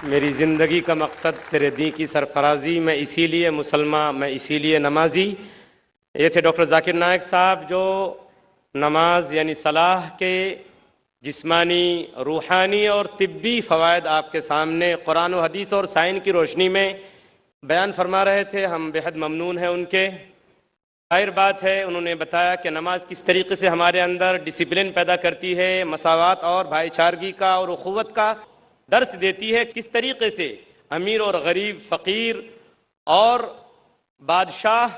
मेरी ज़िंदगी का मकसद तेरे दीन की सरफराजी, मैं इसीलिए मुसलमान, मैं इसीलिए नमाजी। ये थे डॉक्टर जाकिर नायक साहब, जो नमाज यानी सलाह के जिस्मानी, रूहानी और तिब्बी फ़वाइद आपके सामने कुरान और हदीस और साइन की रोशनी में बयान फरमा रहे थे। हम बेहद ममनून हैं उनके। जाहिर बात है, उन्होंने बताया कि नमाज किस तरीके से हमारे अंदर डिसिप्लिन पैदा करती है, मसावात और भाईचारगी का और उखुवत का दर्स देती है, किस तरीके से अमीर और गरीब, फ़कीर और बादशाह,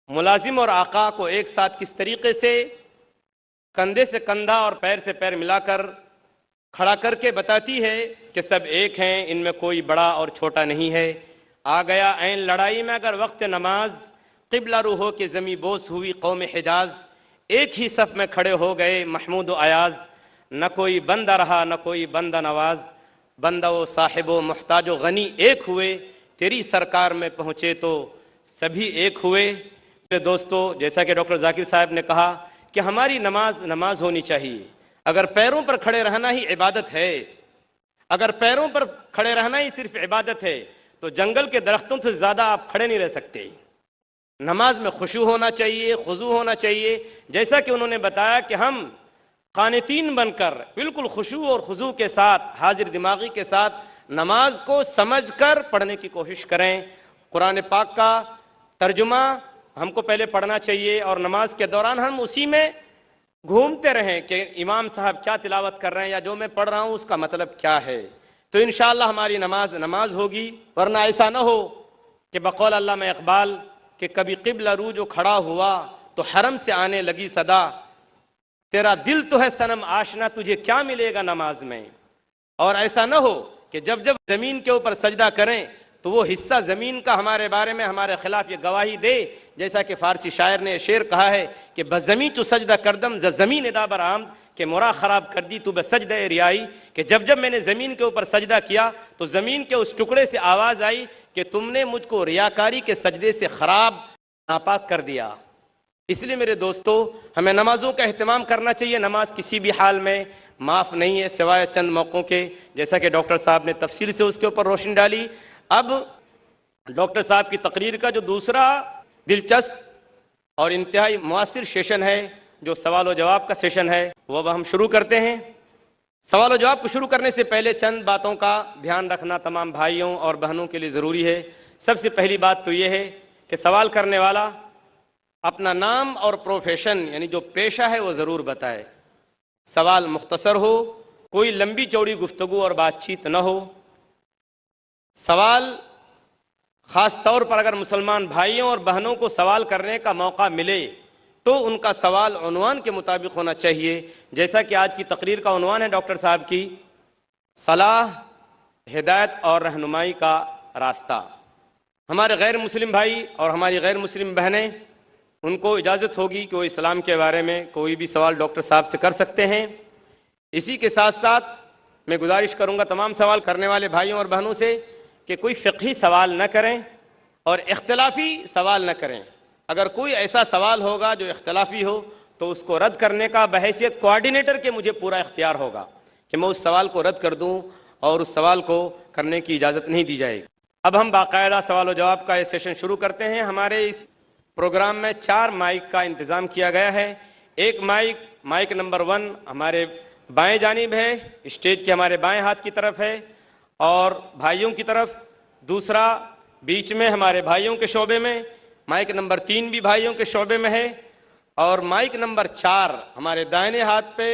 मुलाजिम और आका को एक साथ किस तरीके से कंधे से कंधा और पैर से पैर मिलाकर खड़ा करके बताती है कि सब एक हैं, इनमें कोई बड़ा और छोटा नहीं है। आ गया ऐन लड़ाई में अगर वक्त नमाज, क़िबला रूहो के ज़मी बोस हुई कौम हिजाज, एक ही सफ़ में खड़े हो गए महमूद अयाज, न कोई बंदा रहा न कोई बंदा नवाज, बंदा व साहिब व मुहताज व गनी एक हुए, तेरी सरकार में पहुँचे तो सभी एक हुए। मेरे दोस्तों, जैसा कि डॉक्टर जाकिर साहब ने कहा कि हमारी नमाज होनी चाहिए। अगर पैरों पर खड़े रहना ही इबादत है, अगर पैरों पर खड़े रहना ही सिर्फ इबादत है, तो जंगल के दरख्तों से ज़्यादा आप खड़े नहीं रह सकते। नमाज में खुशू होना चाहिए, खुजू होना चाहिए। जैसा कि उन्होंने बताया कि हम कानितीन बनकर बिल्कुल खुशू और खुजू के साथ, हाजिर दिमागी के साथ नमाज को समझकर पढ़ने की कोशिश करें। कुरान पाक का तर्जुमा हमको पहले पढ़ना चाहिए और नमाज के दौरान हम उसी में घूमते रहें कि इमाम साहब क्या तिलावत कर रहे हैं या जो मैं पढ़ रहा हूँ उसका मतलब क्या है। तो इंशाअल्लाह हमारी नमाज होगी। वरना ऐसा ना हो कि बकौल अल्लामा इकबाल कि कभी क़िबला रू जो खड़ा हुआ तो हरम से आने लगी सदा, तेरा दिल तो है सनम आशना, तुझे क्या मिलेगा नमाज में। और ऐसा न हो कि जब जब जमीन के ऊपर सजदा करें तो वो हिस्सा जमीन का हमारे बारे में, हमारे खिलाफ ये गवाही दे, जैसा कि फारसी शायर ने शेर कहा है कि बजमी तो सजदा करदम जमीन इदा बर आम, कि मोरा खराब कर दी तू बसजदा रियाई, कि जब जब मैंने जमीन के ऊपर सजदा किया तो जमीन के उस टुकड़े से आवाज आई कि तुमने मुझको रियाकारी के सजदे से खराब, नापाक कर दिया। इसलिए मेरे दोस्तों, हमें नमाजों का एहतमाम करना चाहिए। नमाज किसी भी हाल में माफ़ नहीं है सिवाय चंद मौक़ों के, जैसा कि डॉक्टर साहब ने तफसील से उसके ऊपर रोशनी डाली। अब डॉक्टर साहब की तकरीर का जो दूसरा दिलचस्प और इंतहाई मुअस्सिर सेशन है, जो सवाल व जवाब का सेशन है, वो अब हम शुरू करते हैं। सवाल व जवाब को शुरू करने से पहले चंद बातों का ध्यान रखना तमाम भाइयों और बहनों के लिए ज़रूरी है। सबसे पहली बात तो ये है कि सवाल करने वाला अपना नाम और प्रोफेशन यानी जो पेशा है वो ज़रूर बताए। सवाल मुख्तसर हो, कोई लंबी चौड़ी गुफ्तगू और बातचीत न हो। सवाल ख़ास तौर पर अगर मुसलमान भाइयों और बहनों को सवाल करने का मौका मिले तो उनका सवाल उन्वान के मुताबिक होना चाहिए। जैसा कि आज की तकरीर का उन्वान है डॉक्टर साहब की, सलाह, हिदायत और रहनुमाई का रास्ता। हमारे गैर मुस्लिम भाई और हमारी गैर मुस्लिम बहनें, उनको इजाज़त होगी कि वो इस्लाम के बारे में कोई भी सवाल डॉक्टर साहब से कर सकते हैं। इसी के साथ साथ मैं गुजारिश करूंगा तमाम सवाल करने वाले भाइयों और बहनों से कि कोई फ़िक़ही सवाल न करें और इख्तिलाफ़ी सवाल न करें। अगर कोई ऐसा सवाल होगा जो इख्तिलाफ़ी हो तो उसको रद्द करने का बहैसियत कोऑर्डिनेटर के मुझे पूरा इख्तियार होगा कि मैं उस सवाल को रद्द कर दूं और उस सवाल को करने की इजाज़त नहीं दी जाएगी। अब हम बाकायदा सवाल व जवाब का ये सेशन शुरू करते हैं। हमारे इस प्रोग्राम में 4 माइक का इंतज़ाम किया गया है। एक माइक नंबर 1 हमारे बाएं जानिब है, स्टेज के हमारे बाएं हाथ की तरफ है और भाइयों की तरफ। दूसरा बीच में हमारे भाइयों के शोबे में, माइक नंबर 3 भी भाइयों के शोबे में है और माइक नंबर 4 हमारे दाहिने हाथ पे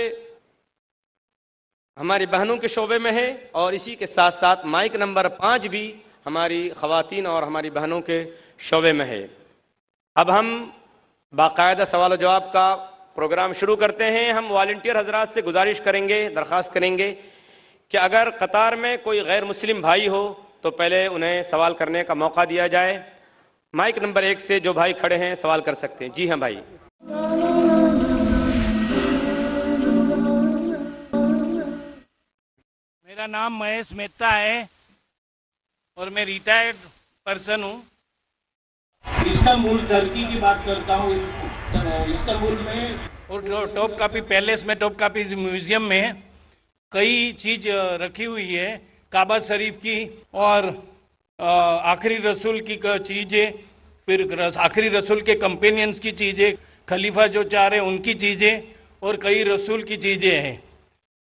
हमारी बहनों के शोबे में है और इसी के साथ साथ माइक नंबर 5 भी हमारी ख़वातीन और हमारी बहनों के शोबे में है। अब हम बाकायदा सवाल जवाब का प्रोग्राम शुरू करते हैं। हम वॉलंटियर हजरात से गुजारिश करेंगे, दरख्वास्त करेंगे कि अगर कतार में कोई गैर मुस्लिम भाई हो तो पहले उन्हें सवाल करने का मौका दिया जाए। माइक नंबर 1 से जो भाई खड़े हैं सवाल कर सकते हैं। जी हाँ भाई। मेरा नाम महेश मेहता है और मैं रिटायर्ड पर्सन हूँ। इस्तांबुल टर्की की बात करता हूँ। इस्तांबुल में और टॉप कापी पैलेस में, टॉप कापी म्यूजियम में कई चीज़ रखी हुई है काबा शरीफ की और आखिरी रसूल की चीज़ें, फिर आखिरी रसूल के कंपेनियंस की चीज़ें, खलीफा जो चाह रहे उनकी चीज़ें और कई रसूल की चीज़ें हैं।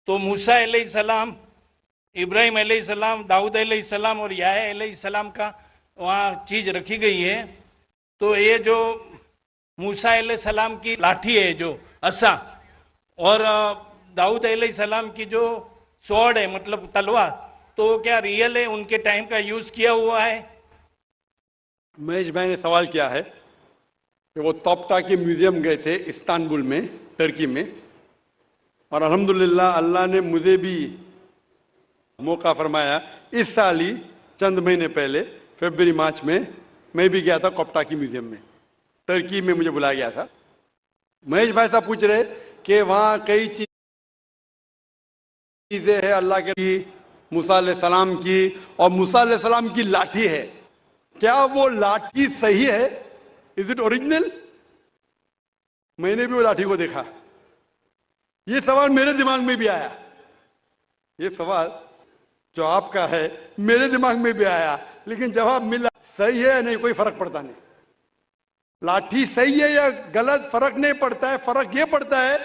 तो मूसा अलैहिस्सलाम, इब्राहिम अलैहिस्सलाम, दाऊद अलैहिस्सलाम और याह्या अलैहिस्सलाम का वहाँ चीज़ रखी गई है। तो ये जो मूसा अलैहिस्सलाम की लाठी है, जो असा, और दाऊद अलैहिस्सलाम की जो स्वॉर्ड है, मतलब तलवार, तो क्या रियल है, उनके टाइम का यूज किया हुआ है? महेश भाई ने सवाल किया है कि वो तोप्टा के म्यूजियम गए थे इस्तांबुल में, टर्की में, और अल्हम्दुलिल्लाह अल्लाह ने मुझे भी मौका फरमाया। इस साल ही चंद महीने पहले फरवरी मार्च में मैं भी गया था कोप्टा की म्यूजियम में, टर्की में मुझे बुलाया गया था। महेश भाई साहब पूछ रहे कि वहाँ कई चीजें हैं अल्लाह के, मूसा अलैहिस्सलाम की, और मूसा अलैहिस्सलाम की लाठी है, क्या वो लाठी सही है? Is it original? मैंने भी वो लाठी को देखा। ये सवाल मेरे दिमाग में भी आया, ये सवाल जो आपका है मेरे दिमाग में भी आया, लेकिन जवाब मिला सही है या नहीं कोई फर्क पड़ता नहीं। लाठी सही है या गलत फर्क नहीं पड़ता है, फर्क ये पड़ता है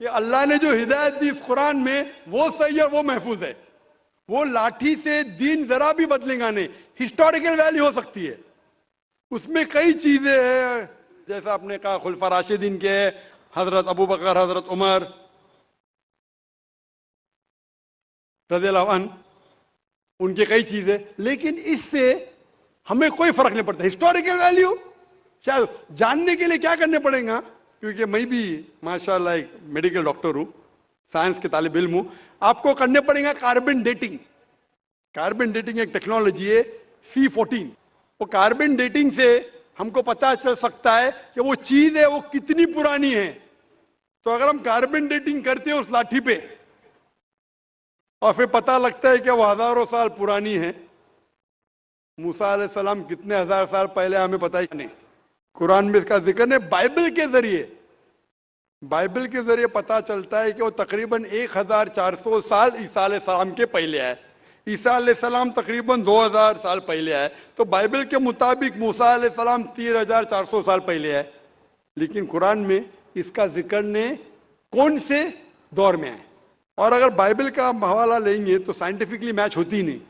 कि अल्लाह ने जो हिदायत दी इस कुरान में वो सही है, वो महफूज है। वो लाठी से दीन जरा भी बदलेगा नहीं। हिस्टोरिकल वैल्यू हो सकती है, उसमें कई चीजें हैं, जैसा आपने कहा खुलफा राशिदीन के, हजरत अबू बकर, हजरत उमर रज़ियल्लाहु अन्हु, उनके कई चीजें, लेकिन इससे हमें कोई फर्क नहीं पड़ता। हिस्टोरिकल वैल्यू शायद जानने के लिए क्या करने पड़ेगा, क्योंकि मैं भी माशाल्लाह एक मेडिकल डॉक्टर हूं, साइंस के तालिब इल्म हूं, आपको करने पड़ेगा कार्बन डेटिंग। कार्बन डेटिंग एक टेक्नोलॉजी है C14। वो कार्बन डेटिंग से हमको पता चल सकता है कि वो चीज है वो कितनी पुरानी है। तो अगर हम कार्बन डेटिंग करते हैं उस लाठी पे और फिर पता लगता है कि वो हजारों साल पुरानी है, मूसा अलैहिस्सलाम कितने हजार साल पहले हमें पता ही नहीं, कुरान में इसका जिक्र नहीं। बाइबल के जरिए पता चलता है कि वो तकरीबन 1400 साल ईसा अलैहिस्सलाम के पहले आए। ईसा अलैहिस्सलाम तकरीबन 2000 साल पहले आए, तो बाइबल के मुताबिक मूसा अलैहिस्सलाम 3400 साल पहले आए, लेकिन कुरान में इसका जिक्र ने कौन से दौर में है। और अगर बाइबल का हवाला लेंगे तो साइंटिफिकली मैच होती ही नहीं,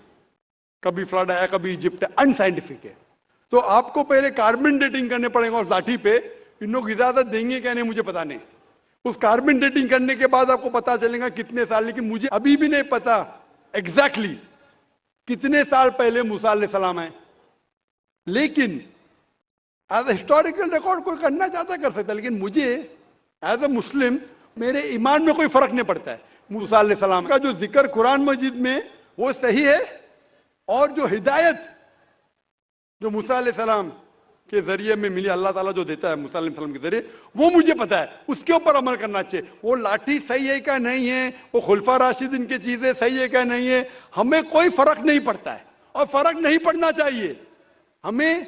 कभी फ्लड आया कभी इजिप्ट, अनसाइंटिफिक है। तो आपको पहले कार्बन डेटिंग करने पड़ेगा उस लाठी पे। इन लोग इजाजत देंगे क्या नहीं मुझे पता नहीं। उस कार्बन डेटिंग करने के बाद आपको पता चलेगा कितने साल, लेकिन मुझे अभी भी नहीं पता एग्जैक्टली कितने साल पहले मूसा अलैहिस्सलाम आए। लेकिन एज ए हिस्टोरिकल रिकॉर्ड कोई करना चाहता कर सकता है, लेकिन मुझे एज ए मुस्लिम मेरे ईमान में कोई फर्क नहीं पड़ता है। मूसा अलैहिस्सलाम का जो जिक्र कुरान मजीद में वो सही है, और जो हिदायत जो मूसा अलैहिस्सलाम के जरिए में मिली, अल्लाह ताला जो देता है मूसा अलैहिस्सलाम के जरिए, वो मुझे पता है, उसके ऊपर अमल करना चाहिए। वो लाठी सही है क्या नहीं है, वो खुलफा राशिदीन की चीजें सही है क्या नहीं है, हमें कोई फर्क नहीं पड़ता है और फर्क नहीं पड़ना चाहिए। हमें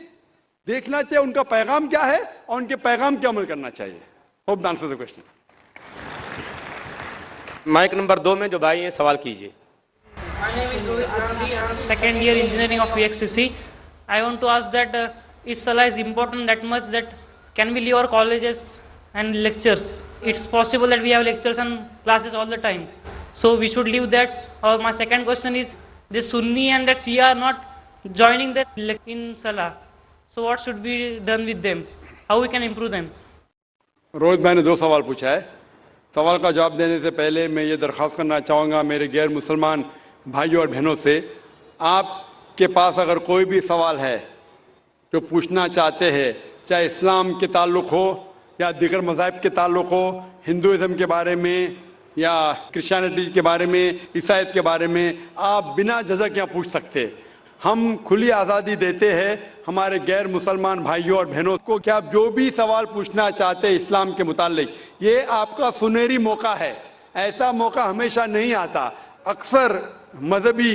देखना चाहिए उनका पैगाम क्या है और उनके पैगाम पे अमल करना चाहिए। Hope the answer the question. Mic number 2 में जो भाई हैं सवाल कीजिए। My name is Rohit Gandhi. I am second year engineering of VXTC. I want to ask that is Salah is important that much that can we leave our colleges and lectures? It's possible that we have lectures and classes all the time, so we should leave that. Or my second question is the Sunni and that Shia are not joining that in Salah, so what should be done with them? How we can improve them? Rohit भाई ने 2 सवाल पूछा है। सवाल का जवाब देने से पहले मैं ये दरख्वास्त करना चाहूँगा मेरे गैर मुसलमान भाइयों और बहनों से, आपके पास अगर कोई भी सवाल है जो पूछना चाहते हैं, चाहे इस्लाम के ताल्लुक़ हो या दीगर मज़ाहिब के ताल्लुक़ हो, हिंदुइज़्म के बारे में या क्रिश्चियनिटी के बारे में, ईसाईयत के बारे में, आप बिना झिझक यहाँ पूछ सकते। हम खुली आज़ादी देते हैं हमारे गैर मुसलमान भाइयों और बहनों को कि आप जो भी सवाल पूछना चाहते हैं इस्लाम के मुताल्लिक, ये आपका सुनहरी मौका है। ऐसा मौका हमेशा नहीं आता। अक्सर मजहबी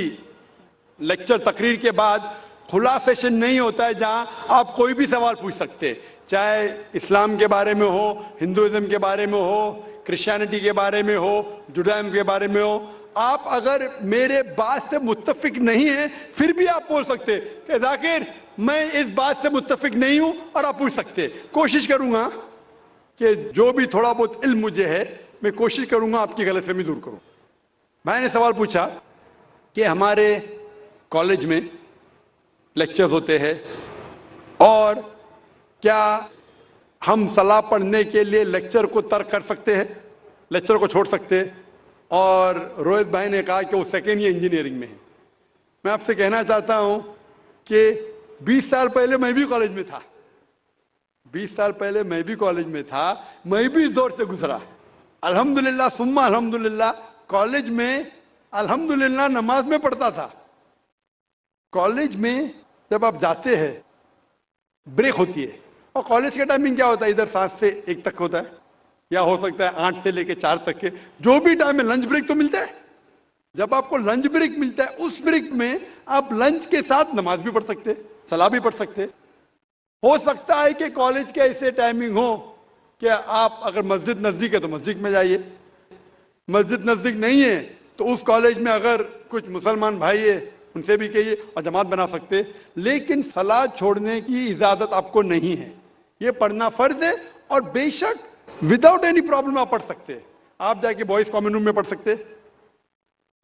लेक्चर तकरीर के बाद खुला सेशन नहीं होता है जहां आप कोई भी सवाल पूछ सकते, चाहे इस्लाम के बारे में हो, हिंदुइज्म के बारे में हो, क्रिश्चियनिटी के बारे में हो, जुडाइज्म के बारे में हो। आप अगर मेरे बात से मुत्तफिक नहीं है फिर भी आप बोल सकते कि जाकिर मैं इस बात से मुत्तफिक नहीं हूं, और आप पूछ सकते। कोशिश करूंगा कि जो भी थोड़ा बहुत इल्म मुझे है मैं कोशिश करूंगा आपकी गलतफहमी दूर करूं। मैंने सवाल पूछा कि हमारे कॉलेज में लेक्चर्स होते हैं और क्या हम सलाह पढ़ने के लिए लेक्चर को तर्क कर सकते हैं, लेक्चर को छोड़ सकते हैं? और रोहित भाई ने कहा कि वो सेकेंड ईयर इंजीनियरिंग में है। मैं आपसे कहना चाहता हूं कि 20 साल पहले मैं भी कॉलेज में था, 20 साल पहले मैं भी कॉलेज में था, मैं भी इस दौर से गुजरा। अल्हम्दुलिल्लाह सुम्मा अल्हम्दुलिल्लाह, कॉलेज में अल्हम्दुलिल्लाह नमाज में पढ़ता था। कॉलेज में जब आप जाते हैं ब्रेक होती है, और कॉलेज का टाइमिंग क्या होता है, इधर 7 से 1 तक होता है, या हो सकता है 8 से लेकर 4 तक के, जो भी टाइम है लंच ब्रेक तो मिलता है। जब आपको लंच ब्रेक मिलता है उस ब्रेक में आप लंच के साथ नमाज भी पढ़ सकते, सलाह भी पढ़ सकते। हो सकता है कि कॉलेज के ऐसे टाइमिंग हो कि आप अगर मस्जिद नजदीक है तो मस्जिद में जाइए, मस्जिद नजदीक नहीं है तो उस कॉलेज में अगर कुछ मुसलमान भाई है उनसे भी कहिए और जमात बना सकते। लेकिन सलाह छोड़ने की इजाजत आपको नहीं है, ये पढ़ना फर्ज है। और बेशक विदाउट एनी प्रॉब्लम आप पढ़ सकते हैं। आप जाके बॉयज कॉमन रूम में पढ़ सकते,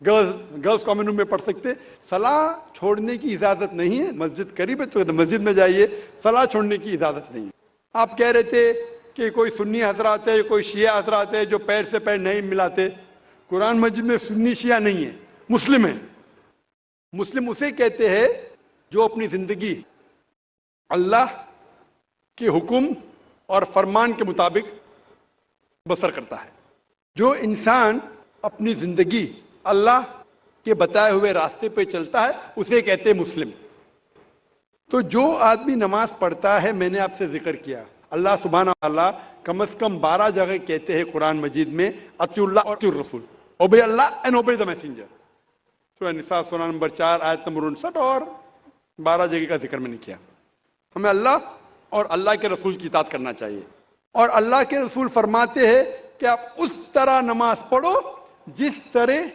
गर्ल्स कॉमन रूम में पढ़ सकते। सलाह छोड़ने की इजाजत नहीं है। मस्जिद करीब है तो मस्जिद में जाइए, सलाह छोड़ने की इजाजत नहीं है। आप कह रहे थे कि कोई सुन्नी हजरात है, कोई शिया हजरात है जो पैर से पैर नहीं मिलाते। कुरान मस्जिद में सुन्नी शिया नहीं है, मुस्लिम है। मुस्लिम उसे कहते हैं जो अपनी जिंदगी अल्लाह के हुक्म और फरमान के मुताबिक बसर करता है। जो इंसान अपनी जिंदगी अल्लाह के बताए हुए रास्ते पे चलता है उसे कहते हैं मुस्लिम। तो जो आदमी नमाज पढ़ता है, मैंने आपसे जिक्र किया, अल्लाह सुब्हाना अल्लाह कम से कम 12 जगह कहते हैं कुरान मजीद में अतिउल्लाह और अतिउर रसूल, ओबे अल्लाह एंड ओबे द मैसेंजर। सूरह निसा सूरह नंबर 4 आयत नंबर 59 और 12 जगह का जिक्र मैंने किया। हमें अल्लाह और अल्लाह के रसूल की इताअत करना चाहिए। और अल्लाह के रसूल फरमाते हैं कि आप उस तरह नमाज पढ़ो जिस तरह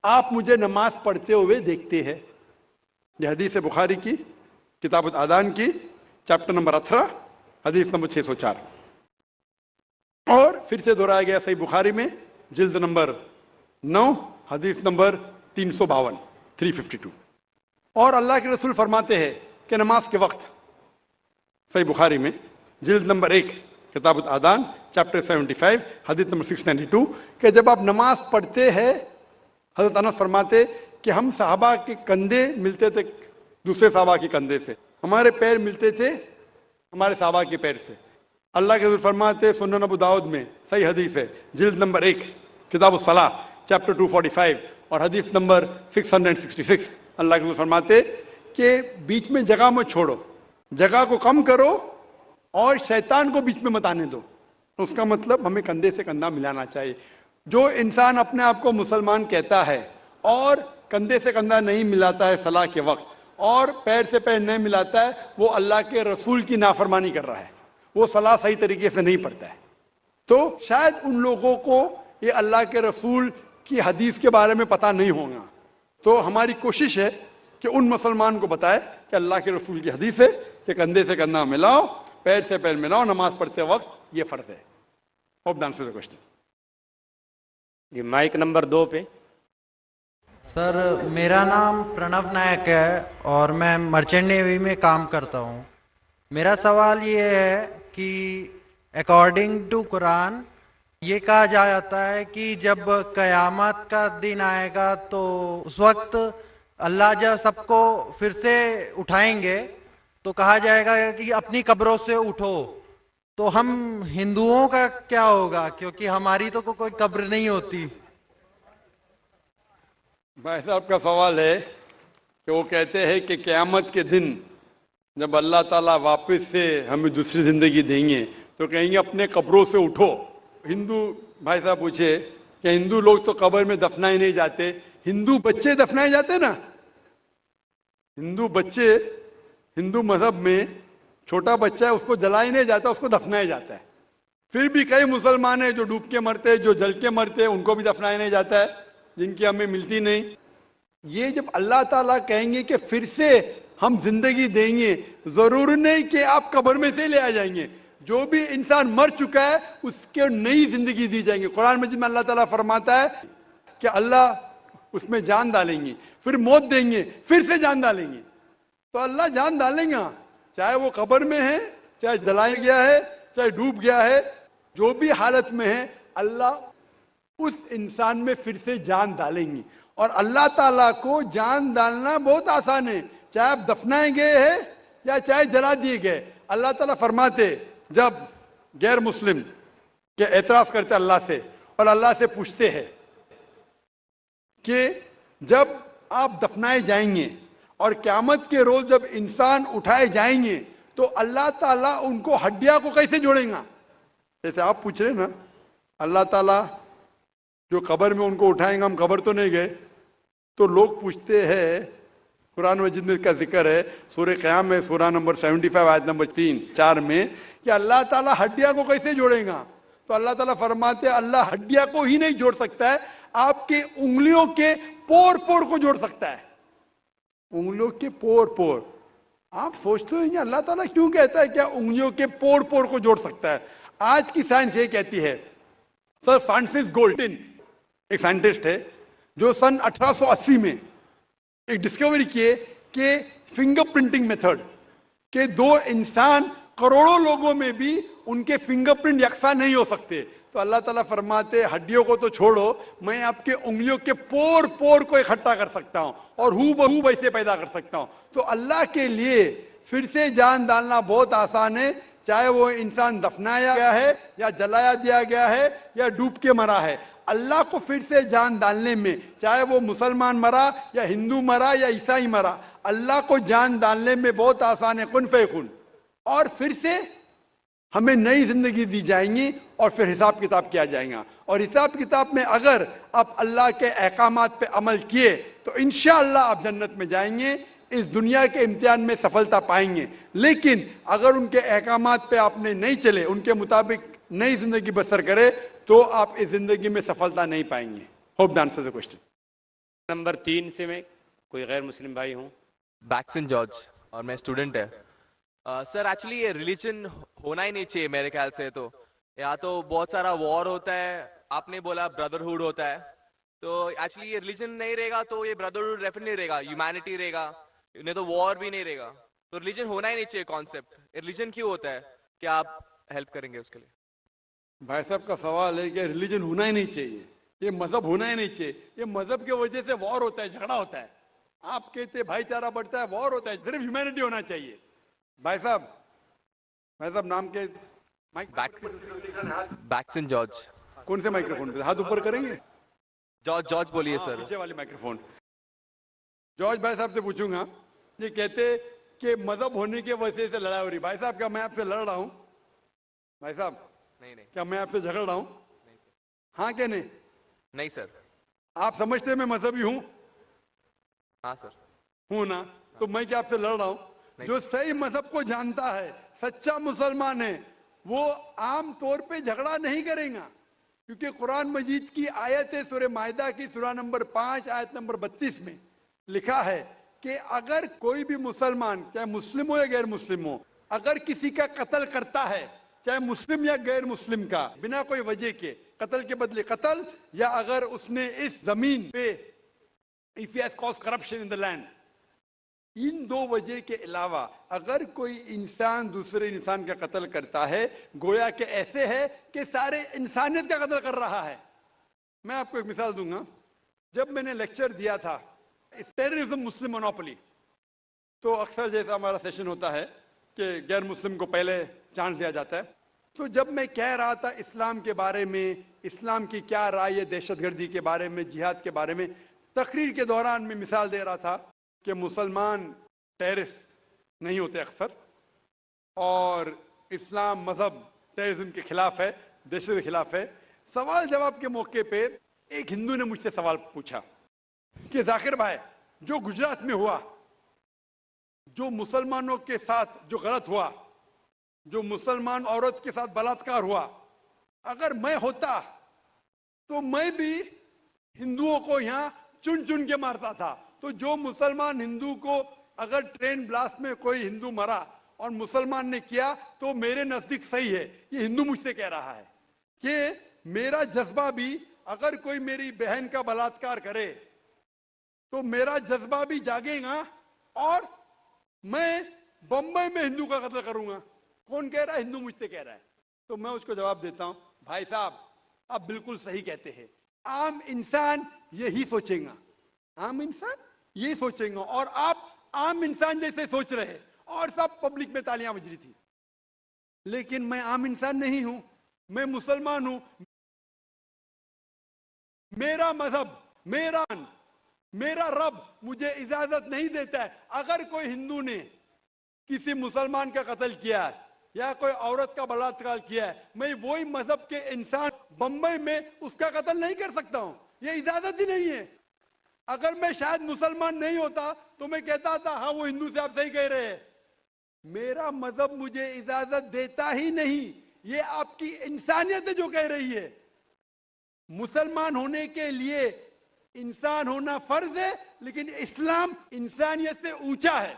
आप मुझे नमाज पढ़ते हुए देखते हैं। यह हदीस है बुखारी की किताब आदान की चैप्टर नंबर 18 हदीस नंबर 604। और फिर से दोहराया गया सही बुखारी में जिल्द नंबर 9 हदीस नंबर 352 352। और अल्लाह के रसूल फरमाते हैं कि नमाज के वक्त, सही बुखारी में जिल्द नंबर 1 किताब आदान चैप्टर 75 हदीस नंबर 692, कि जब आप नमाज पढ़ते हैं, हजरत अनस फरमाते कि हम सहाबा के कंधे मिलते थे दूसरे सहाबा के कंधे से, हमारे पैर मिलते थे हमारे सहाबा के पैर से। अल्लाह के रसूल फरमाते सुनन अबू दाऊद में सही हदीस है जिल्द नंबर 1 किताब सलाह चैप्टर 245 और हदीस नंबर 666, अल्लाह के रसूल फरमाते कि बीच में जगह मत छोड़ो, जगह को कम करो और शैतान को बीच में मत आने दो। उसका मतलब हमें कंधे से कंधा मिलाना चाहिए। जो इंसान अपने आप को मुसलमान कहता है और कंधे से कंधा नहीं मिलाता है सलाह के वक्त और पैर से पैर नहीं मिलाता है, वो अल्लाह के रसूल की नाफरमानी कर रहा है, वो सलाह सही तरीके से नहीं पढ़ता है। तो शायद उन लोगों को ये अल्लाह के रसूल की हदीस के बारे में पता नहीं होगा। तो हमारी कोशिश है कि उन मुसलमान को बताए कि अल्लाह के रसूल की हदीस है कि कंधे से कंधा मिलाओ, पैर से पैर मिलाओ नमाज पढ़ते वक्त, ये फर्ज है। Hope the answer the question. जी माइक नंबर 2 पे। सर मेरा नाम प्रणव नायक है और मैं मर्चेंट नेवी में काम करता हूँ। मेरा सवाल ये है कि अकॉर्डिंग टू कुरान ये कहा जाता है कि जब कयामत का दिन आएगा तो उस वक्त अल्लाह जब सबको फिर से उठाएंगे तो कहा जाएगा कि अपनी कब्रों से उठो। तो हम हिंदुओं का क्या होगा, क्योंकि हमारी तो कोई कब्र नहीं होती। भाई साहब का सवाल है कि वो कहते हैं कि क़यामत के दिन जब अल्लाह ताला वापस से हमें दूसरी जिंदगी देंगे तो कहेंगे अपने कब्रों से उठो। हिंदू भाई साहब पूछे कि हिंदू लोग तो कब्र में दफनाए नहीं जाते, हिंदू बच्चे दफनाए जाते ना। हिंदू बच्चे, हिंदू मजहब में छोटा बच्चा है उसको जलाया नहीं जाता, उसको दफनाया जाता है। फिर भी कई मुसलमान हैं जो डूब के मरते हैं, जो जल के मरते हैं, उनको भी दफनाया नहीं जाता है। जिनकी हमें मिलती नहीं। ये जब अल्लाह ताला कहेंगे कि फिर से हम जिंदगी देंगे, जरूर नहीं कि आप कब्र में से ले आ जाएंगे। जो भी इंसान मर चुका है उसके नई जिंदगी दी जाएंगे। कुरान मजीद में अल्लाह ताला फरमाता है कि अल्लाह उसमें जान डालेंगे, फिर मौत देंगे, फिर से जान डालेंगे। तो अल्लाह जान डालेंगे, चाहे वो कब्र में है, चाहे जलाया गया है, चाहे डूब गया है, जो भी हालत में है अल्लाह उस इंसान में फिर से जान डालेंगे। और अल्लाह ताला को जान डालना बहुत आसान है, चाहे आप दफनाए गए हैं या चाहे जला दिए गए। अल्लाह ताला फरमाते जब गैर मुस्लिम के एतराज करते अल्लाह से और अल्लाह से पूछते हैं कि जब आप दफनाए जाएंगे और क़यामत के रोज जब इंसान उठाए जाएंगे तो अल्लाह ताला उनको हड्डियां को कैसे जोड़ेगा। जैसे आप पूछ रहे ना, अल्लाह ताला जो कब्र में उनको उठाएंगे, हम कब्र तो नहीं गए, तो लोग पूछते हैं, कुरान मजीद में इसका जिक्र है सूरह क़याम में, सूरा नंबर 75 आयत नंबर 3-4 में, कि अल्लाह ताला हड्डियां को कैसे जोड़ेगा। तो अल्लाह ताला फरमाते अल्लाह हड्डियां को ही नहीं जोड़ सकता है, आपके उंगलियों के पोर पोर को जोड़ सकता है। उंगलियों के पोर पोर। आप सोचते हो अल्लाह ताला क्यों कहता है क्या उंगलियों के पोर पोर को जोड़ सकता है। आज की साइंस ये कहती है, सर फ्रांसिस गोल्डन एक साइंटिस्ट है जो सन 1880 में एक डिस्कवरी किए कि फिंगरप्रिंटिंग मेथड के दो इंसान करोड़ों लोगों में भी उनके फिंगरप्रिंट यकसा नहीं हो सकते। तो अल्लाह ताला फरमाते हड्डियों को तो छोड़ो, मैं आपके उंगलियों के पोर पोर को इकट्ठा कर सकता हूं और हू बहू वैसे पैदा कर सकता हूं। तो अल्लाह के लिए फिर से जान डालना बहुत आसान है, चाहे वो इंसान दफनाया गया है या जलाया दिया गया है या डूब के मरा है। अल्लाह को फिर से जान डालने में, चाहे वो मुसलमान मरा या हिंदू मरा या ईसाई मरा, अल्लाह को जान डालने में बहुत आसान है, कुन फयकुन। और फिर से हमें नई जिंदगी दी जाएंगी और फिर हिसाब किताब किया जाएगा। और हिसाब किताब में अगर आप अल्लाह के अहकामात पे अमल किए तो इंशाअल्लाह आप जन्नत में जाएंगे, इस दुनिया के इम्तिहान में सफलता पाएंगे। लेकिन अगर उनके अहकामात पे आपने नहीं चले, उनके मुताबिक नई जिंदगी बसर करे, तो आप इस जिंदगी में सफलता नहीं पाएंगे। Hope the answer the question. Number 3 से मैं कोई गैर मुस्लिम भाई हूँ। बैक्सन जॉर्ज और मैं स्टूडेंट है। सर एक्चुअली ये रिलीजन होना ही नहीं चाहिए मेरे ख्याल से। तो या तो बहुत सारा वॉर होता है, आपने बोला ब्रदरहुड होता है, तो एक्चुअली ये रिलीजन नहीं रहेगा तो ये ब्रदरहुड डेफिनेटली नहीं रहेगा, ह्यूमैनिटी रहेगा, नहीं तो वॉर भी नहीं रहेगा। तो रिलीजन होना ही नहीं चाहिए कॉन्सेप्ट। रिलीजन क्यों होता है, क्या आप हेल्प करेंगे उसके लिए? भाई साहब का सवाल है कि रिलीजन होना ही नहीं चाहिए, ये मजहब होना ही नहीं चाहिए। ये मजहब की वजह से वॉर होता है, झगड़ा होता है। आप कहते भाईचारा बढ़ता है, वॉर होता है, सिर्फ ह्यूमैनिटी होना चाहिए। भाई साहब नाम के बैक्सन जॉर्ज। कौन से माइक्रोफोन पे हाथ ऊपर करेंगे? जॉर्ज बोलिए सर। पीछे वाले माइक्रोफोन। जॉर्ज भाई साहब से पूछूंगा, ये कहते कि मजहब होने की वजह से लड़ाई हो रही। भाई साहब क्या मैं आपसे लड़ रहा हूं? भाई साहब नहीं क्या मैं आपसे झगड़ रहा हूं? हाँ क्या नहीं? नहीं सर। आप समझते मैं मजहबी हूं? हाँ सर। हूं ना? तो मैं क्या आपसे लड़ रहा हूं? जो सही मजहब को जानता है, सच्चा मुसलमान है, वो आम तौर पे झगड़ा नहीं करेगा। क्योंकि कुरान मजीद की आयत है सूरह माइदा की सूरा नंबर 5 आयत नंबर 32 में लिखा है कि अगर कोई भी मुसलमान, चाहे मुस्लिम हो या गैर मुस्लिम हो, अगर किसी का कत्ल करता है, चाहे मुस्लिम या गैर मुस्लिम का, बिना कोई वजह के, कत्ल के बदले कत्ल, या अगर उसने इस जमीन पे if he has caused corruption in the land, इन दो वजह के अलावा अगर कोई इंसान दूसरे इंसान का कत्ल करता है, गोया के ऐसे है कि सारे इंसानियत का कत्ल कर रहा है। मैं आपको एक मिसाल दूंगा। जब मैंने लेक्चर दिया था टेररिज्म मुस्लिम मोनोपोली, तो अक्सर जैसा हमारा सेशन होता है कि गैर मुस्लिम को पहले चांस दिया जाता है, तो जब मैं कह रहा था इस्लाम के बारे में, इस्लाम की क्या राय है दहशतगर्दी के बारे में, जिहाद के बारे में, तकरीर के दौरान मैं मिसाल दे रहा था कि मुसलमान टेररिस्ट नहीं होते अक्सर, और इस्लाम मजहब टेररिज्म के खिलाफ है, दहशत के खिलाफ है। सवाल जवाब के मौके पे एक हिंदू ने मुझसे सवाल पूछा कि जाकिर भाई, जो गुजरात में हुआ, जो मुसलमानों के साथ जो गलत हुआ, जो मुसलमान औरत के साथ बलात्कार हुआ, अगर मैं होता तो मैं भी हिंदुओं को यहाँ चुन चुन के मारता था। तो जो मुसलमान हिंदू को अगर ट्रेन ब्लास्ट में कोई हिंदू मरा और मुसलमान ने किया तो मेरे नजदीक सही है। ये हिंदू मुझसे कह रहा है कि मेरा जज्बा भी, अगर कोई मेरी बहन का बलात्कार करे तो मेरा जज्बा भी जागेगा और मैं बंबई में हिंदू का कत्ल करूंगा। कौन कह रहा है? हिंदू मुझसे कह रहा है। तो मैं उसको जवाब देता हूं, भाई साहब आप बिल्कुल सही कहते हैं। आम इंसान यही सोचेगा, आम इंसान यही सोचेगा। और आप आम इंसान जैसे सोच रहे और सब पब्लिक में तालियां बज रही थी। लेकिन मैं आम इंसान नहीं हूं, मैं मुसलमान हूं। मेरा मजहब, मेरा रब मुझे इजाजत नहीं देता है। अगर कोई हिंदू ने किसी मुसलमान का कत्ल किया है या कोई औरत का बलात्कार किया है, मैं वही मजहब के इंसान बंबई में उसका कत्ल नहीं कर सकता हूं। यह इजाजत ही नहीं है। अगर मैं शायद मुसलमान नहीं होता तो मैं कहता था हाँ वो हिंदू से आप सही कह रहे हैं। मेरा मजहब मुझे इजाजत देता ही नहीं। ये आपकी इंसानियत है जो कह रही है। मुसलमान होने के लिए इंसान होना फर्ज है, लेकिन इस्लाम इंसानियत से ऊंचा है।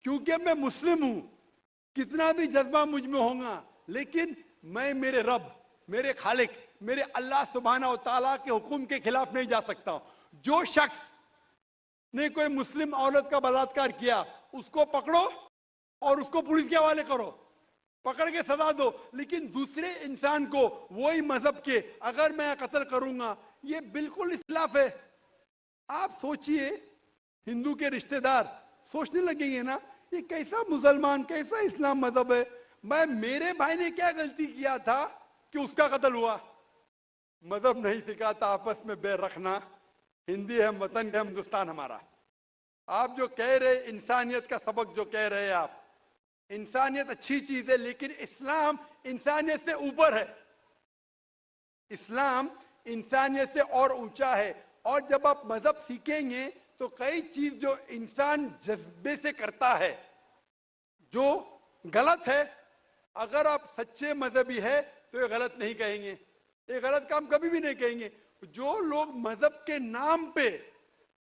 क्योंकि मैं मुस्लिम हूं, कितना भी जज्बा मुझ में होगा, लेकिन मैं मेरे रब, मेरे खालिक, मेरे अल्लाह सुब्हाना व तआला के हुक्म के खिलाफ नहीं जा सकता हूं। जो शख्स ने कोई मुस्लिम औरत का बलात्कार किया उसको पकड़ो और उसको पुलिस के हवाले करो, पकड़ के सजा दो। लेकिन दूसरे इंसान को वही मजहब के अगर मैं कत्ल करूंगा, ये बिल्कुल इस्लाफ है। आप सोचिए, हिंदू के रिश्तेदार सोचने लगेंगे ना ये कैसा मुसलमान, कैसा इस्लाम मजहब है। मेरे भाई ने क्या गलती किया था कि उसका कत्ल हुआ? मजहब नहीं सिखाता आपस में बैर रखना। हिंदी है, वतन है, हिंदुस्तान हमारा। आप जो कह रहे इंसानियत का सबक जो कह रहे हैं आप, इंसानियत अच्छी चीज है, लेकिन इस्लाम इंसानियत से ऊपर है। इस्लाम इंसानियत से और ऊंचा है। और जब आप मजहब सीखेंगे तो कई चीज जो इंसान जज्बे से करता है जो गलत है, अगर आप सच्चे मजहबी है तो ये गलत नहीं कहेंगे, ये गलत काम कभी भी नहीं कहेंगे। जो लोग मजहब के नाम पे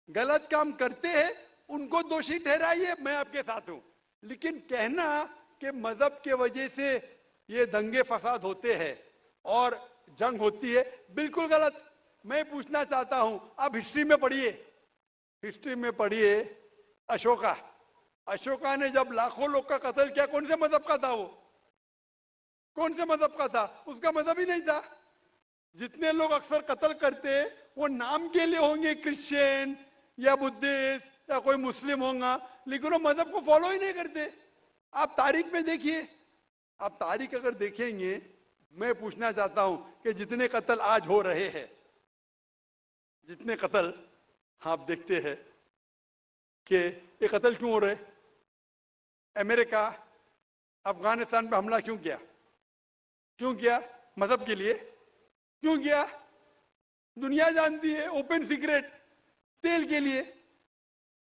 गलत काम करते हैं उनको दोषी ठहराइए, मैं आपके साथ हूं। लेकिन कहना कि मजहब के वजह से ये दंगे फसाद होते हैं और जंग होती है, बिल्कुल गलत। मैं पूछना चाहता हूं, आप हिस्ट्री में पढ़िए, हिस्ट्री में पढ़िए अशोका ने जब लाखों लोग का कत्ल किया, कौन से मजहब का था वो? कौन से मजहब का था? उसका मजहब ही नहीं था। जितने लोग अक्सर कत्ल करते वो नाम के लिए होंगे, क्रिश्चियन या बुद्धिस्ट या कोई मुस्लिम होगा, लेकिन वो मजहब को फॉलो ही नहीं करते। आप तारीख में देखिए, आप तारीख अगर देखेंगे, मैं पूछना चाहता हूं कि जितने कत्ल आज हो रहे हैं, जितने कत्ल आप देखते हैं कि ये कत्ल क्यों हो रहे? अमेरिका अफगानिस्तान पर हमला क्यों किया? क्यों किया? मजहब के लिए। क्यों किया? दुनिया जानती है, ओपन सीक्रेट, तेल के लिए।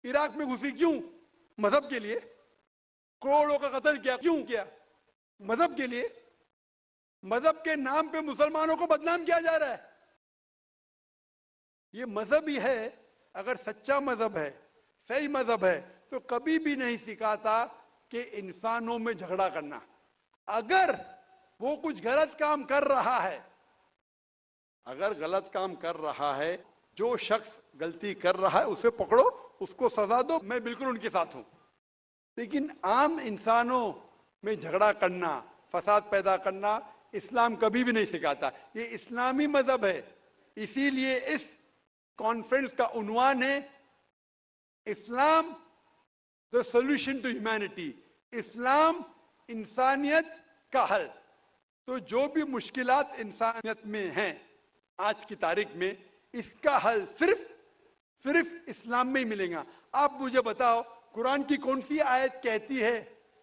इराक में घुसी क्यों? मजहब के लिए। करोड़ों का कत्ल किया, क्यों किया? मजहब के लिए। मजहब के नाम पे मुसलमानों को बदनाम किया जा रहा है। ये मजहब ही है। अगर सच्चा मजहब है, सही मजहब है, तो कभी भी नहीं सिखाता कि इंसानों में झगड़ा करना। अगर वो कुछ गलत काम कर रहा है, अगर गलत काम कर रहा है, जो शख्स गलती कर रहा है उसे पकड़ो, उसको सजा दो, मैं बिल्कुल उनके साथ हूं। लेकिन आम इंसानों में झगड़ा करना, फसाद पैदा करना इस्लाम कभी भी नहीं सिखाता। ये इस्लामी मजहब है। इसीलिए इस कॉन्फ्रेंस का उन्वान है Islam the solution to humanity, इस्लाम इंसानियत का हल। तो जो भी मुश्किलात इंसानियत में हैं आज की तारीख में, इसका हल सिर्फ इस्लाम में ही मिलेगा। आप मुझे बताओ, कुरान की कौन सी आयत कहती है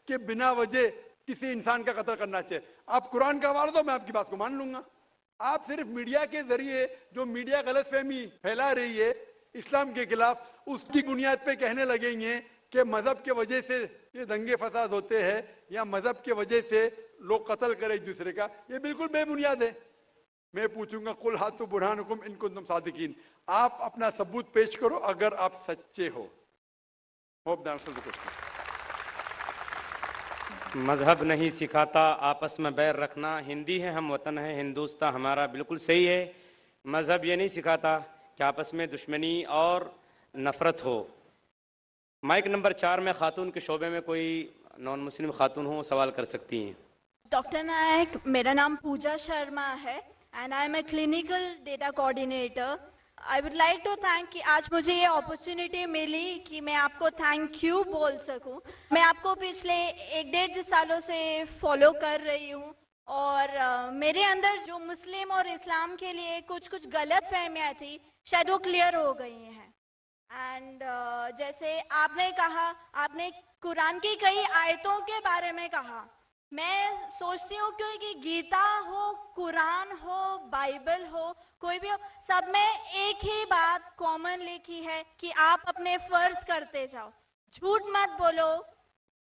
कि बिना वजह किसी इंसान का कत्ल करना चाहिए? आप कुरान का हवाला दो, मैं आपकी बात को मान लूंगा। आप सिर्फ मीडिया के जरिए, जो मीडिया गलतफहमी फैला रही है इस्लाम के खिलाफ, उसकी बुनियाद पे कहने लगेंगे कि मजहब के वजह से ये दंगे फसाद होते हैं या मजहब के वजह से लोग कत्ल करें एक दूसरे का। ये बिल्कुल बेबुनियाद है। मैं पूछूंगा कुल हाथु बुरहानुकुम इन कुंतुम सादिकीन, आप अपना सबूत पेश करो अगर आप सच्चे हो। Hope the answer the question. मजहब नहीं सिखाता आपस में बैर रखना, हिंदी है हम वतन है हिंदुस्तान हमारा, बिल्कुल सही है। मजहब ये नहीं सिखाता कि आपस में दुश्मनी और नफरत हो। माइक नंबर 4 में खातून के शोबे में कोई नॉन मुस्लिम खातून हो, सवाल कर सकती हैं। डॉक्टर नायक, मेरा नाम पूजा शर्मा है and I am a clinical data coordinator. I would like to thank कि आज मुझे ये अपॉर्चुनिटी मिली कि मैं आपको थैंक यू बोल सकूं। मैं आपको पिछले 1-1.5 सालों से फॉलो कर रही हूं और मेरे अंदर जो मुस्लिम और इस्लाम के लिए कुछ गलत फहमियाँ थी शायद वो क्लियर हो गई हैं। एंड जैसे आपने कहा, आपने कुरान की कई आयतों के बारे में कहा। मैं सोचती हूँ कि गीता हो, कुरान हो, बाइबल हो, कोई भी हो, सब में एक ही बात कॉमन लिखी है कि आप अपने फर्ज करते जाओ, झूठ मत बोलो,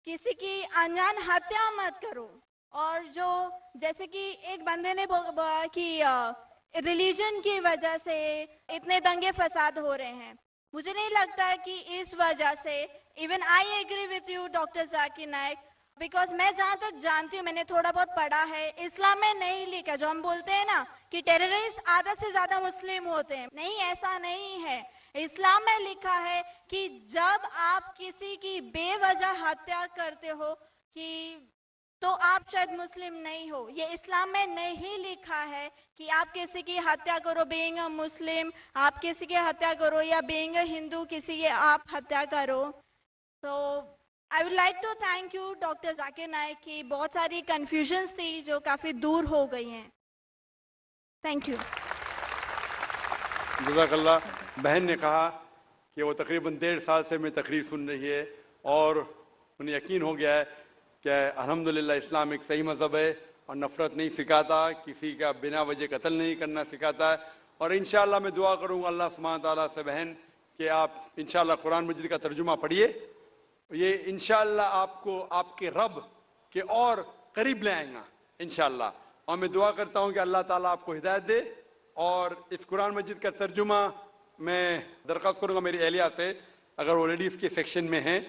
किसी की अनजान हत्या मत करो। और जो जैसे कि एक बंदे ने बोला कि रिलीजन की वजह से इतने दंगे फसाद हो रहे हैं, मुझे नहीं लगता कि इस वजह से, even I agree with you doctor Zakir Naik, because मैं जहाँ तक जानती हूँ, मैंने थोड़ा बहुत पढ़ा है, इस्लाम में नहीं लिखा जो हम बोलते हैं ना कि टेररिस्ट आधा से ज्यादा मुस्लिम होते हैं, नहीं, ऐसा नहीं है। इस्लाम में लिखा है कि जब आप किसी की बेवजह हत्या करते हो कि तो आप शायद मुस्लिम नहीं हो। ये इस्लाम में नहीं लिखा है कि आप किसी की हत्या करो बीइंग अ मुस्लिम, आप किसी की हत्या करो या बीइंग अ हिंदू किसी की आप हत्या करो। तो I would like to thank you doctor Zakir Naik की बहुत सारी कंफ्यूजन्स थी जो काफ़ी दूर हो गई हैं। Thank you. जज़ाकल्लाह। बहन ने कहा कि वो तकरीबन 1.5 साल से मैं तकरीर सुन रही है और उन्हें यकीन हो गया है कि अल्हम्दुलिल्लाह इस्लाम एक सही मज़हब है और नफ़रत नहीं सिखाता, किसी का बिना वजह कत्ल नहीं करना सिखाता है। और इंशाअल्लाह मैं दुआ करूँगा अल्लाह सुब्हानहू तआला से बहन कि आप इंशाअल्लाह कुरान मजीद का तर्जुमा पढ़िए, ये इंशाअल्लाह आपको आपके रब के और करीब ले आएगा इंशाअल्लाह। और मैं दुआ करता हूँ कि अल्लाह ताला आपको हिदायत दे। और इस कुरान मजीद का तर्जुमा मैं दरख्वास्त करूँगा मेरी एहलिया से, अगर वो लेडीज़ के सेक्शन में हैं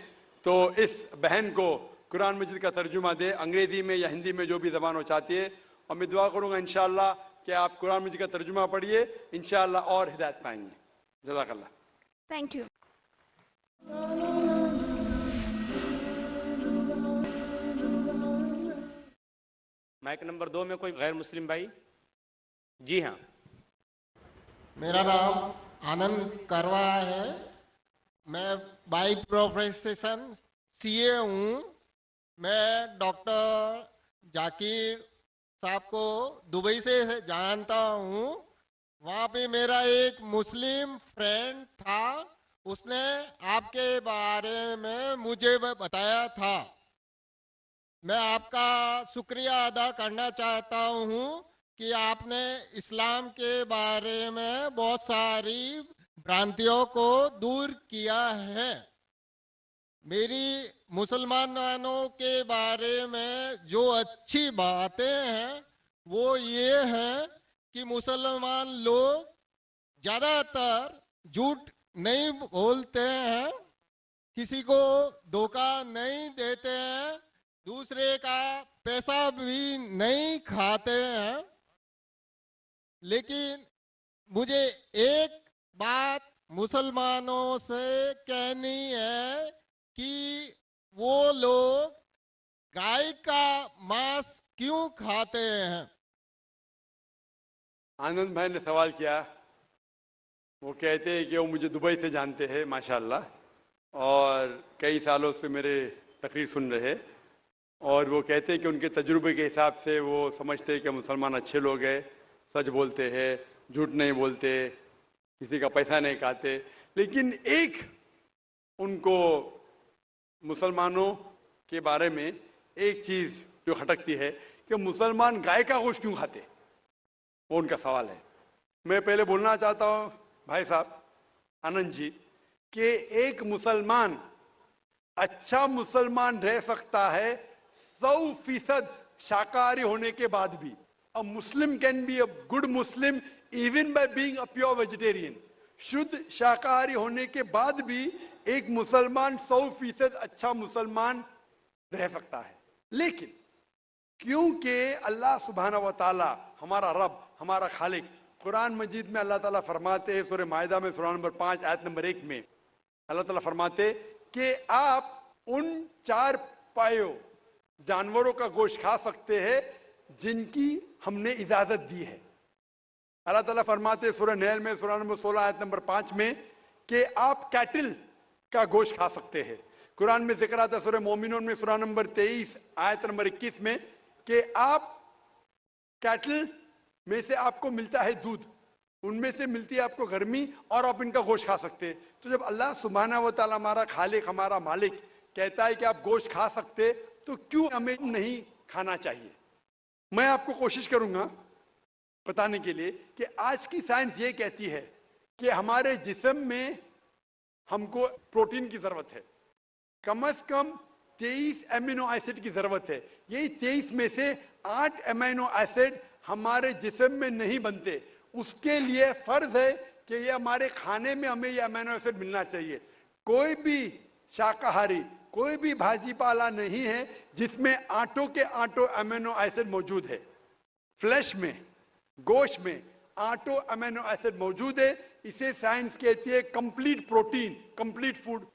तो इस बहन को कुरान मजीद का तर्जुमा दे, अंग्रेज़ी में या हिंदी में जो भी ज़बान वो चाहती है। और मैं दुआ करूँगा इंशाअल्लाह कि आप कुरान मजीद का तर्जुमा पढ़िए, इंशाअल्लाह और हिदायत पाएंगे। जज़ाकल्लाह। Thank you. माइक नंबर 2 में कोई गैर मुस्लिम भाई? जी हाँ। मेरा नाम आनंद करवारा है, मैं बाई प्रोफेशन सीए हूँ। मैं डॉक्टर जाकिर साहब को दुबई से जानता हूँ। वहाँ पे मेरा एक मुस्लिम फ्रेंड था, उसने आपके बारे में मुझे बताया था। मैं आपका शुक्रिया अदा करना चाहता हूँ कि आपने इस्लाम के बारे में बहुत सारी भ्रांतियों को दूर किया है। मेरी मुसलमानों के बारे में जो अच्छी बातें हैं वो ये हैं कि मुसलमान लोग ज़्यादातर झूठ नहीं बोलते हैं, किसी को धोखा नहीं देते हैं, दूसरे का पैसा भी नहीं खाते हैं। लेकिन मुझे एक बात मुसलमानों से कहनी है कि वो लोग गाय का मांस क्यों खाते हैं। आनंद भाई ने सवाल किया, वो कहते हैं कि वो मुझे दुबई से जानते हैं माशाल्लाह, और कई सालों से मेरे तकरीर सुन रहे, और वो कहते हैं कि उनके तजुर्बे के हिसाब से वो समझते हैं कि मुसलमान अच्छे लोग हैं, सच बोलते हैं, झूठ नहीं बोलते, किसी का पैसा नहीं खाते। लेकिन एक उनको मुसलमानों के बारे में एक चीज़ जो खटकती है कि मुसलमान गाय का गोश्त क्यों खाते, वो उनका सवाल है। मैं पहले बोलना चाहता हूँ भाई साहब आनंद जी कि एक मुसलमान अच्छा मुसलमान रह सकता है 100% शाकाहारी होने के बाद भी। A Muslim can be a good Muslim even by being a pure vegetarian. शुद्ध शाकाहारी होने के बाद भी एक मुसलमान 100% अच्छा मुसलमान रह सकता है। लेकिन क्योंकि अल्लाह सुब्हाना व ताला हमारा रब, हमारा खालिक, कुरान मजीद में अल्लाह ताला फरमाते हैं, सूरह माइदा में सूरा नंबर 5 आयत नंबर 1 में अल्लाह ताला फरमाते कि आप उन 4 पायों जानवरों का गोश्त खा सकते हैं जिनकी हमने इजाजत दी है। अल्लाह ताला फरमाते सूरह नहल में सूरा नंबर 16 आयत नंबर 5 में कि आप कैटल का गोश्त खा सकते हैं। कुरान में जिक्र आता है सूरह मोमिनून में सूरा नंबर 23 आयत नंबर 21 में कि आप कैटल में से आपको मिलता है दूध, उनमें से मिलती है आपको गर्मी और आप इनका गोश्त खा सकते हैं। तो जब अल्लाह सुब्हाना व तआला हमारा खालिक, हमारा मालिक कहता है कि आप गोश्त खा सकते, तो क्यों हमें नहीं खाना चाहिए? मैं आपको कोशिश करूंगा बताने के लिए कि आज की साइंस ये कहती है कि हमारे जिस्म में हमको प्रोटीन की जरूरत है, कम से कम 23 एमिनो एसिड की जरूरत है। यही 23 में से 8 एमिनो एसिड हमारे जिस्म में नहीं बनते। उसके लिए फर्ज है कि ये हमारे खाने में हमें ये एमिनो एसिड मिलना चाहिए। कोई भी शाकाहारी, कोई भी भाजी पाला नहीं है जिसमें आटों के आटों एमिनो एसिड मौजूद है। फ्लैश में, गोश्त में आटो एमिनो एसिड मौजूद है। इसे साइंस कहती है कंप्लीट प्रोटीन, कंप्लीट फूड।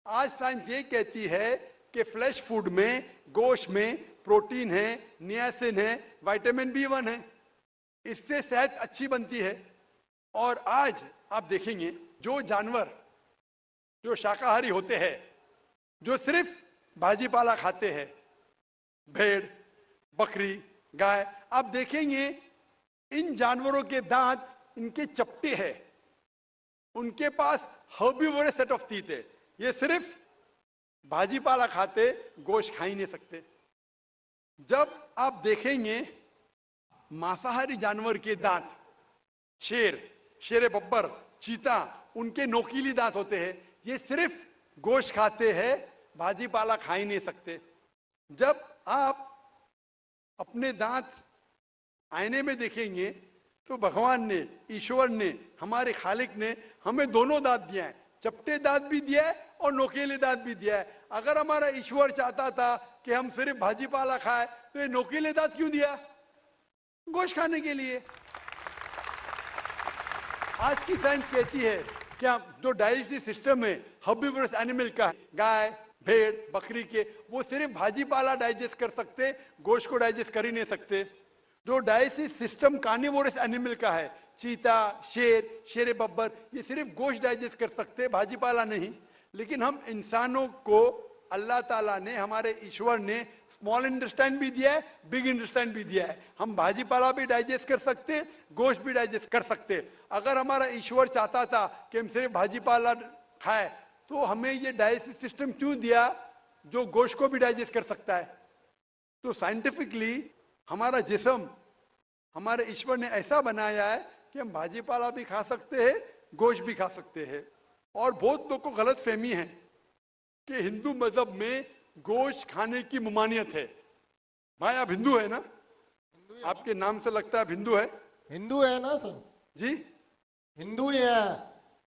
आज साइंस ये कहती है कि फ्लैश फूड में, गोश्त में प्रोटीन है, नियासिन है, विटामिन B1 है, इससे सेहत अच्छी बनती है। और आज आप देखेंगे जो जानवर जो शाकाहारी होते हैं, जो सिर्फ भाजी पाला खाते हैं, भेड़, बकरी, गाय, आप देखेंगे इन जानवरों के दांत इनके चपटे हैं, उनके पास हर्बिवोरस सेट ऑफ टीथ है। ये सिर्फ भाजी पाला खाते, गोश्त खा ही नहीं सकते। जब आप देखेंगे मांसाहारी जानवर के दांत, शेर बब्बर, चीता, उनके नोकीली दांत होते हैं। ये सिर्फ गोश्त खाते हैं, भाजी पाला खा ही नहीं सकते। जब आप अपने दांत आईने में देखेंगे तो भगवान ने, ईश्वर ने, हमारे खालिक ने हमें दोनों दांत दिया है, चपटे दांत भी दिया है और नोकीले दांत भी दिया है। अगर हमारा ईश्वर चाहता था कि हम सिर्फ भाजी पाला खाए तो ये नोकीले दांत क्यों दिया? गोश्त खाने के लिए। आज की साइंस कहती है कि जो डाइजेस्टिव सिस्टम है हर्बिवोरस एनिमल का, गाय, भेड़, बकरी के, वो सिर्फ भाजी पाला डाइजेस्ट कर सकते, गोश्त को डाइजेस्ट कर ही नहीं सकते। जो डाइजेस्टिव सिस्टम कार्निवोरस एनिमल का है, चीता, शेर बब्बर, ये सिर्फ गोश्त डाइजेस्ट कर सकते, भाजी पाला नहीं। लेकिन हम इंसानों को अल्लाह ताला ने, हमारे ईश्वर ने स्मॉल इंटेस्टाइन भी दिया है, बिग इंटेस्टाइन भी दिया है। हम भाजी पाला भी डाइजेस्ट कर सकते, गोश्त भी डाइजेस्ट कर सकते। अगर हमारा ईश्वर चाहता था कि हम सिर्फ भाजी पाला खाए तो हमें ये डाइजेस्टिव सिस्टम क्यों दिया जो गोश्त को भी डाइजेस्ट कर सकता है? तो साइंटिफिकली हमारा जिस्म हमारे ईश्वर ने ऐसा बनाया है कि हम भाजी पाला भी खा सकते हैं, गोश्त भी खा सकते हैं। और बहुत लोग को गलत फहमी है कि हिंदू मजहब में गोश्त खाने की ममानियत है। भाई आप हिंदू है ना? आपके नाम से लगता है आप हिंदू है। हिंदू है ना सर? जी हिंदू ही है।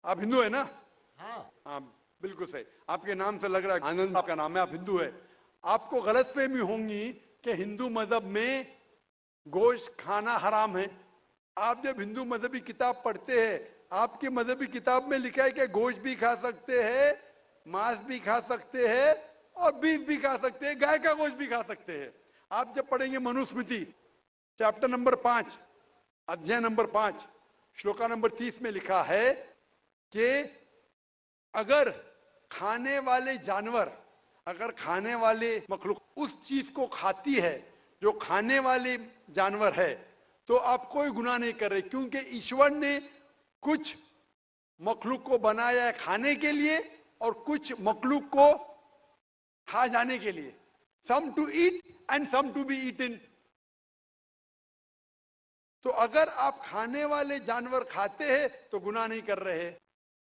आप हिंदू है ना? हाँ बिल्कुल सही, आपके नाम से लग रहा है आनंद आपका नाम है, आप हिंदू है। आपको गलत फहमी होंगी कि हिंदू मजहब में गोश्त खाना हराम है। आप जब हिंदू मजहबी किताब पढ़ते हैं, आपके मजहबी किताब में लिखा है कि गोश्त भी खा सकते हैं, मांस भी खा सकते हैं और बीफ भी खा सकते हैं, गाय का गोश्त भी खा सकते हैं। आप जब पढ़ेंगे मनुस्मृति चैप्टर नंबर 5 अध्याय नंबर 5 श्लोका नंबर 30 में लिखा है कि अगर खाने वाले जानवर, अगर खाने वाले मखलूक उस चीज को खाती है जो खाने वाले जानवर है, तो आप कोई गुनाह नहीं कर रहे, क्योंकि ईश्वर ने कुछ मखलूक को बनाया है खाने के लिए और कुछ मखलूक को खा जाने के लिए। Some to eat and some to be eaten. तो अगर आप खाने वाले जानवर खाते हैं तो गुनाह नहीं कर रहे।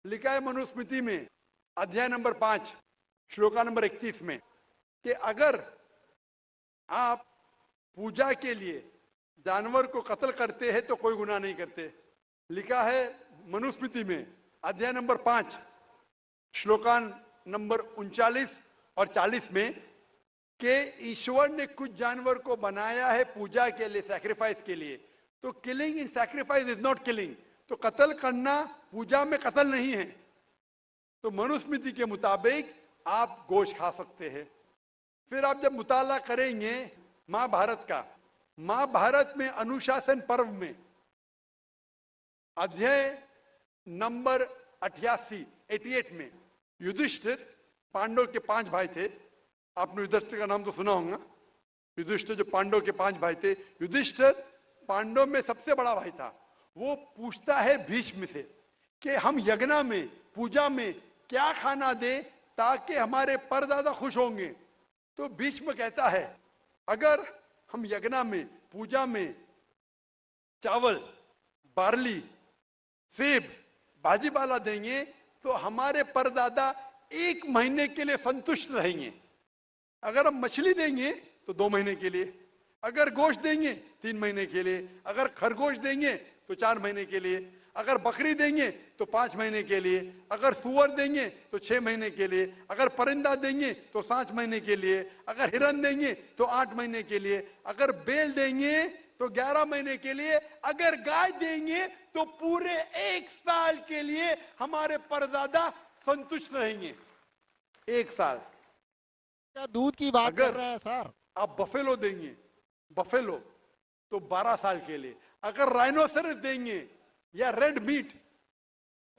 लिखा है मनुस्मृति में अध्याय नंबर 5 श्लोका नंबर 31 में कि अगर आप पूजा के लिए जानवर को कत्ल करते हैं तो कोई गुनाह नहीं करते। लिखा है मनुस्मृति में अध्याय नंबर 5 श्लोकान नंबर 39 और 40 में कि ईश्वर ने कुछ जानवर को बनाया है पूजा के लिए, सैक्रिफाइस के लिए। तो killing in sacrifice is not killing, तो कत्ल करना पूजा में कत्ल नहीं है। तो मनुस्मृति के मुताबिक आप गोश्त खा सकते हैं। फिर आप जब मुताला करेंगे महाभारत का, महाभारत में अनुशासन पर्व में अध्याय नंबर 88 में युधिष्ठिर, पांडव के 5 भाई थे, आपने युधिष्ठिर का नाम तो सुना होगा। युधिष्ठिर जो पांडव के 5 भाई थे, युधिष्ठिर पांडव में सबसे बड़ा भाई था। वो पूछता है भीष्म से कि हम यज्ञ में, पूजा में क्या खाना दे ताकि हमारे परदादा खुश होंगे। तो भीष्म कहता है अगर हम यज्ञ में, पूजा में चावल, बार्ली, सेब, भाजीपाला देंगे तो हमारे परदादा 1 महीने के लिए संतुष्ट रहेंगे। अगर हम मछली देंगे तो 2 महीने के लिए, अगर गोश्त देंगे 3 महीने के लिए, अगर खरगोश देंगे तो 4 महीने के लिए, अगर बकरी देंगे तो 5 महीने के लिए, अगर सुअर देंगे तो 6 महीने के लिए, अगर परिंदा देंगे तो 7 महीने के लिए, अगर हिरन देंगे तो 8 महीने के लिए, अगर बैल देंगे तो 11 महीने के लिए, अगर गाय देंगे तो पूरे 1 साल के लिए हमारे परदादा संतुष्ट रहेंगे। 1 साल। क्या दूध की बात कर अगर रहे हैं सर? आप बफेलो देंगे, बफेलो तो 12 साल के लिए, अगर राइनोसरस देंगे या रेड मीट,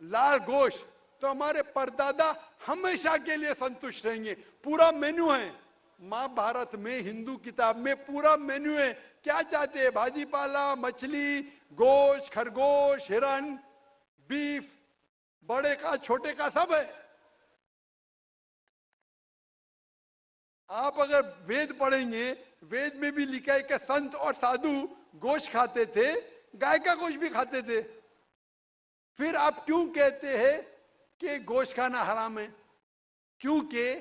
लाल गोश्त, तो हमारे परदादा हमेशा के लिए संतुष्ट रहेंगे। पूरा मेन्यू है महाभारत में, हिंदू किताब में पूरा मेन्यू है। क्या चाहते हैं? भाजीपाला, मछली, गोश्त, खरगोश, हिरन, बीफ, बड़े का छोटे का सब है। आप अगर वेद पढ़ेंगे, वेद में भी लिखा है कि संत और साधु गोश्त खाते थे, गाय का गोश्त भी खाते थे। फिर आप क्यों कहते हैं कि गोश्त खाना हराम है? क्योंकि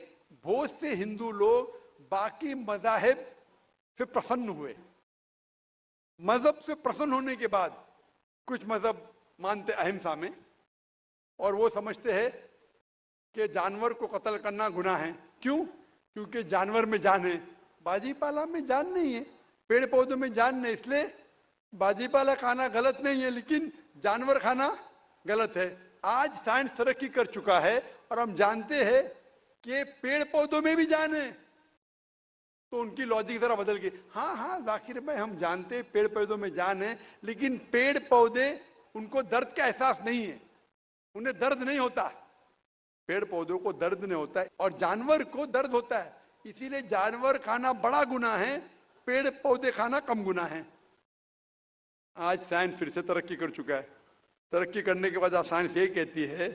बहुत से हिंदू लोग बाकी मज़ाहिब से प्रसन्न हुए। मजहब से प्रसन्न होने के बाद कुछ मजहब मानते अहिंसा में, और वो समझते हैं कि जानवर को कत्ल करना गुनाह है। क्यों? क्योंकि जानवर में जान है, बाजीपाला में जान नहीं है, पेड़ पौधों में जान नहीं, इसलिए बाजीपाला खाना गलत नहीं है, लेकिन जानवर खाना गलत है। आज साइंस तरक्की कर चुका है और हम जानते हैं कि पेड़ पौधों में भी जान है, तो उनकी लॉजिक जरा बदल गई। हाँ हाँ जाकिर भाई, हम जानते हैं पेड़ पौधों में जान है, लेकिन पेड़ पौधे उनको दर्द का एहसास नहीं है, उन्हें दर्द नहीं होता। पेड़ पौधों को दर्द नहीं होता है और जानवर को दर्द होता है, इसीलिए जानवर खाना बड़ा गुनाह है, पेड़ पौधे खाना कम गुनाह है। आज साइंस फिर से तरक्की कर चुका है। तरक्की करने के बाद साइंस ये कहती है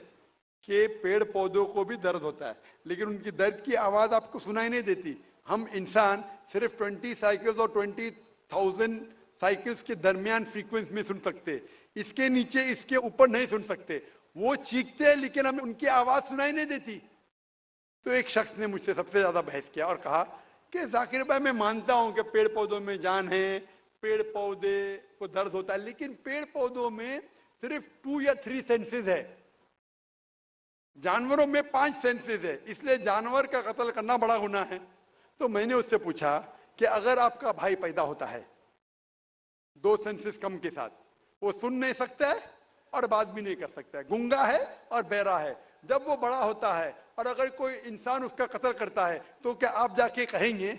कि पेड़ पौधों को भी दर्द होता है, लेकिन उनकी दर्द की आवाज आपको सुनाई नहीं देती। हम इंसान सिर्फ 20 साइकिल्स और 20,000 साइकिल्स के दरमियान फ्रीक्वेंसी में सुन सकते, इसके नीचे, इसके ऊपर नहीं सुन सकते। वो चीखते हैं लेकिन हमें उनकी आवाज सुनाई नहीं देती। तो एक शख्स ने मुझसे सबसे ज्यादा बहस किया और कहा कि जाकिर भाई, मैं मानता हूं कि पेड़ पौधों में जान है, पेड़ पौधे को दर्द होता है, लेकिन पेड़ पौधों में सिर्फ 2 या 3 सेंसेस है, जानवरों में 5 सेंसेस है, इसलिए जानवर का कत्ल करना बड़ा गुनाह है। तो मैंने उससे पूछा कि अगर आपका भाई पैदा होता है 2 सेंसेस कम के साथ, वो सुन नहीं सकता है और बात भी नहीं कर सकता है, गूंगा है और बहरा है, जब वो बड़ा होता है और अगर कोई इंसान उसका कत्ल करता है तो क्या आप जाके कहेंगे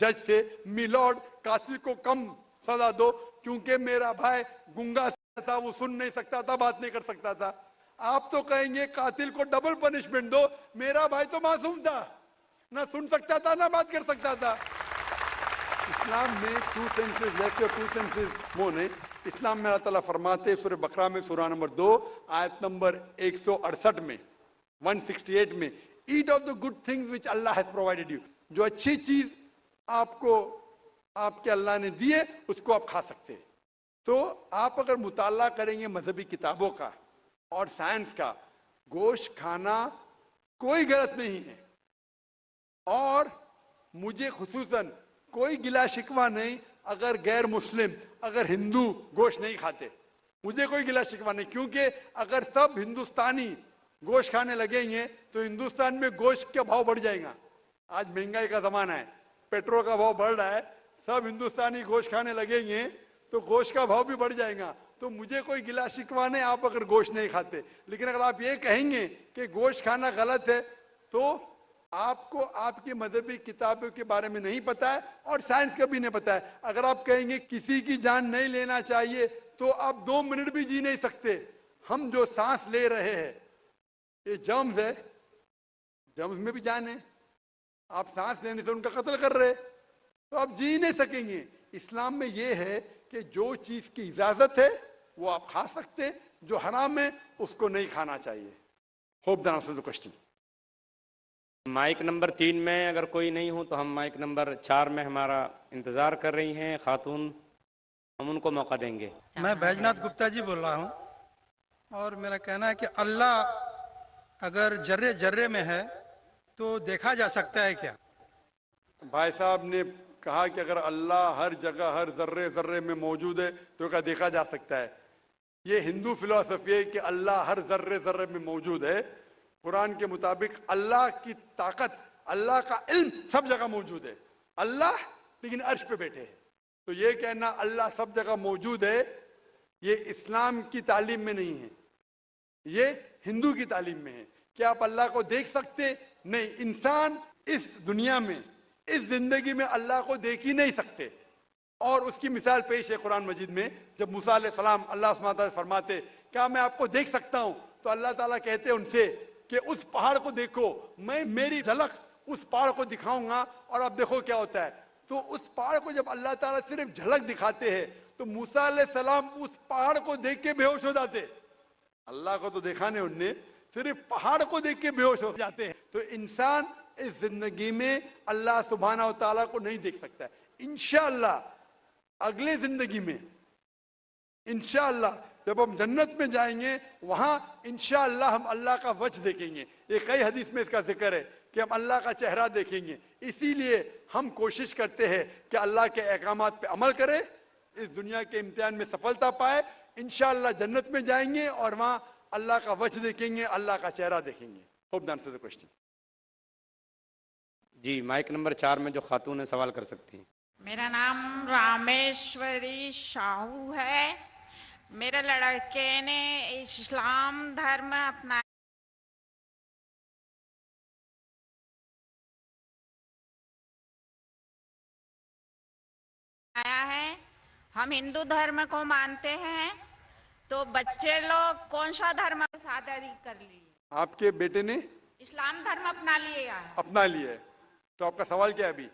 जज से, मिलॉर्ड कातिल को कम सजा दो क्योंकि मेरा भाई गूंगा था, वो सुन नहीं सकता था, बात नहीं कर सकता था? आप तो कहेंगे कातिल को डबल पनिशमेंट दो, मेरा भाई तो मासूम था, ना सुन सकता था ना बात कर सकता था। इस्लाम में 2 सेंसेस लेस और 2 सेंसेस मोर नहीं। इस्लाम में अल्लाह ताला फरमाते सूरह बकरा में सूरह नंबर 2 आयत नंबर 168 में 168 में, eat of the good things which Allah has provided you, जो अच्छी चीज आपको आपके अल्लाह ने दी है उसको आप खा सकते हैं। तो आप अगर मुताला करेंगे मजहबी किताबों का और साइंस का, गोश्त खाना कोई गलत नहीं है और मुझे खुसूसन कोई गिला शिकवा नहीं अगर गैर मुस्लिम, अगर हिंदू गोश्त नहीं खाते, मुझे कोई गिला शिकवा नहीं, क्योंकि अगर सब हिंदुस्तानी गोश्त खाने लगेंगे तो हिंदुस्तान में गोश्त का भाव बढ़ जाएगा। आज महंगाई का जमाना है, पेट्रोल का भाव बढ़ रहा है, सब हिंदुस्तानी गोश्त खाने लगेंगे तो गोश्त का भाव भी बढ़ जाएगा। तो मुझे कोई गिला शिकवा नहीं आप अगर गोश्त नहीं खाते, लेकिन अगर आप ये कहेंगे कि गोश्त खाना गलत है तो आपको आपकी मजहबी किताबों के बारे में नहीं पता है और साइंस का भी नहीं पता है। अगर आप कहेंगे किसी की जान नहीं लेना चाहिए तो आप 2 मिनट भी जी नहीं सकते। हम जो सांस ले रहे हैं ये जर्म्स है, जर्म्स में भी जान है, आप सांस लेने से उनका कत्ल कर रहे तो आप जी नहीं सकेंगे। इस्लाम में ये है कि जो चीज की इजाजत है वो आप खा सकते, जो हराम है उसको नहीं खाना चाहिए। Hope that answers the question. Mic number 3 में अगर कोई नहीं हो तो हम माइक नंबर 4 में हमारा इंतज़ार कर रही हैं खातून, हम उनको मौका देंगे। मैं बैजनाथ गुप्ता जी बोल रहा हूँ और मेरा कहना है कि अल्लाह अगर जर्रे जर्रे में है तो देखा जा सकता है क्या? भाई साहब ने कहा कि अगर अल्लाह हर जगह हर जर्रे जर्रे में मौजूद है तो क्या देखा जा सकता है? ये हिंदू फिलॉसफी है कि अल्लाह हर जर्रे जर्रे में मौजूद है। कुरान के मुताबिक अल्लाह की ताकत, अल्लाह का इल्म सब जगह मौजूद है। अल्लाह लेकिन अर्श पे बैठे हैं, तो ये कहना अल्लाह सब जगह मौजूद है ये इस्लाम की तालीम में नहीं है, ये हिंदू की तालीम में है। क्या आप अल्लाह को देख सकते? नहीं। इंसान इस दुनिया में, इस जिंदगी में अल्लाह को देख ही नहीं सकते। और उसकी मिसाल पेश है कुरान मजीद में, जब मूसा अलैहि सलाम अल्लाह सुब्हानहू व तआला फरमाते क्या मैं आपको देख सकता हूं, तो अल्लाह ताला कहते उनसे कि उस पहाड़ को देखो, मैं मेरी झलक उस पहाड़ को दिखाऊंगा और अब देखो क्या होता है। तो उस पहाड़ को जब अल्लाह ताला सिर्फ झलक दिखाते हैं तो मूसा अलैहि सलाम उस पहाड़ को देख के बेहोश हो जाते। अल्लाह को तो देखा नहीं उनने, सिर्फ पहाड़ को देख के बेहोश हो जाते हैं। तो इंसान इस जिंदगी में अल्लाह सुब्हानहू व तआला को नहीं देख सकता है। इंशाअल्लाह अगले जिंदगी में, इंशाअल्लाह जब हम जन्नत में जाएंगे वहां इंशाअल्लाह हम अल्लाह का वजह देखेंगे। ये कई हदीस में इसका जिक्र है कि हम अल्लाह का चेहरा देखेंगे। इसीलिए हम कोशिश करते हैं कि अल्लाह के अहकामात पे अमल करें, इस दुनिया के इम्तिहान में सफलता पाए, इंशाअल्लाह जन्नत में जाएंगे और वहां अल्लाह का वजह देखेंगे, अल्लाह का चेहरा देखेंगे। Hope that answers the question. जी, माइक नंबर 4 में जो खातून है सवाल कर सकती हैं। मेरा नाम रामेश्वरी शाहू है। मेरे लड़के ने इस्लाम धर्म अपनाया है। हम हिंदू धर्म को मानते हैं, तो बच्चे लोग कौन सा धर्म शादी कर लिए? आपके बेटे ने इस्लाम धर्म अपना लिया है। अपना लिया है, तो आपका सवाल क्या है अभी?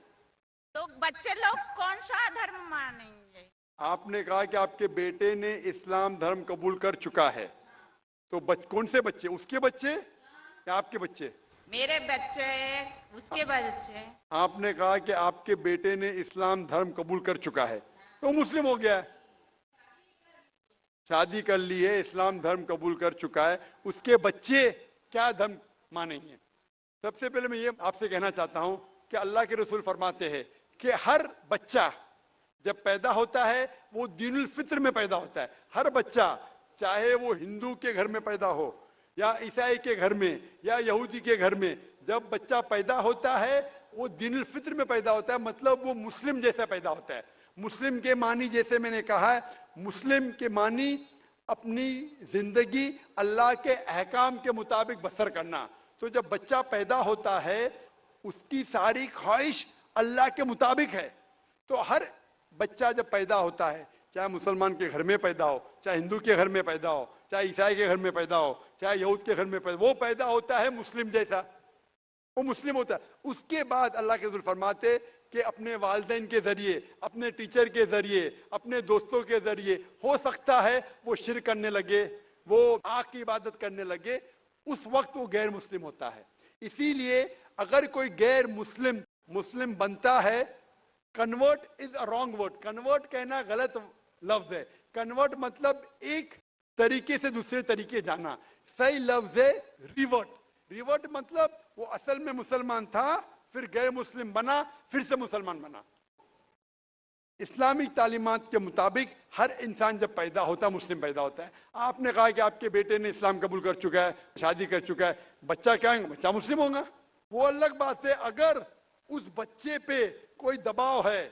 तो बच्चे लोग कौन सा धर्म मानेंगे? आपने कहा कि आपके बेटे ने इस्लाम धर्म कबूल कर चुका है, तो कौन से बच्चे? उसके बच्चे या आपके बच्चे? मेरे बच्चे, उसके बच्चे। आपने कहा कि आपके बेटे ने इस्लाम धर्म कबूल कर चुका है, तो मुस्लिम हो गया है, शादी कर ली है, इस्लाम धर्म कबूल कर चुका है, उसके बच्चे क्या धर्म मानेंगे? सबसे पहले मैं ये आपसे कहना चाहता हूं कि अल्लाह के रसूल फरमाते हैं कि हर बच्चा जब पैदा होता है वो दीनुल फित्र में पैदा होता है। हर बच्चा, चाहे वो हिंदू के घर में पैदा हो या ईसाई के घर में या यहूदी के घर में, जब बच्चा पैदा होता है वो दीनुल फित्र में पैदा होता है, मतलब वो मुस्लिम जैसा पैदा होता है। मुस्लिम के मानी, जैसे मैंने कहा है, मुस्लिम के मानी अपनी जिंदगी अल्लाह के अहकाम के मुताबिक बसर करना। तो जब बच्चा पैदा होता है उसकी सारी ख्वाहिश अल्लाह के मुताबिक है। तो हर बच्चा जब पैदा होता है, चाहे मुसलमान के घर में पैदा हो, चाहे हिंदू के घर में पैदा हो, चाहे ईसाई के घर में पैदा हो, चाहे यहूद के घर में पैदा, वो पैदा होता है मुस्लिम जैसा, वो मुस्लिम होता है। उसके बाद अल्लाह के रसूल फरमाते कि अपने वालिदैन के जरिए, अपने टीचर के जरिए, अपने दोस्तों के जरिए हो सकता है वो शिर्क करने लगे, वो आग की इबादत करने लगे, उस वक्त वो गैर मुस्लिम होता है। इसीलिए अगर कोई गैर मुस्लिम मुस्लिम बनता है, convert is a wrong word, convert कहना गलत लफ्ज है। कन्वर्ट मतलब एक तरीके से दूसरे तरीके जाना, सही लफ्ज है रिवर्ट। रिवर्ट मतलब वो असल में मुसलमान था, फिर गैर मुस्लिम बना, फिर से मुसलमान बना। इस्लामिक तालीमात के मुताबिक हर इंसान जब पैदा होता है मुस्लिम पैदा होता है। आपने कहा कि आपके बेटे ने इस्लाम कबूल कर चुका है, शादी कर चुका है, बच्चा क्या है, बच्चा मुस्लिम होगा। वो अलग बात है अगर उस बच्चे पे कोई दबाव है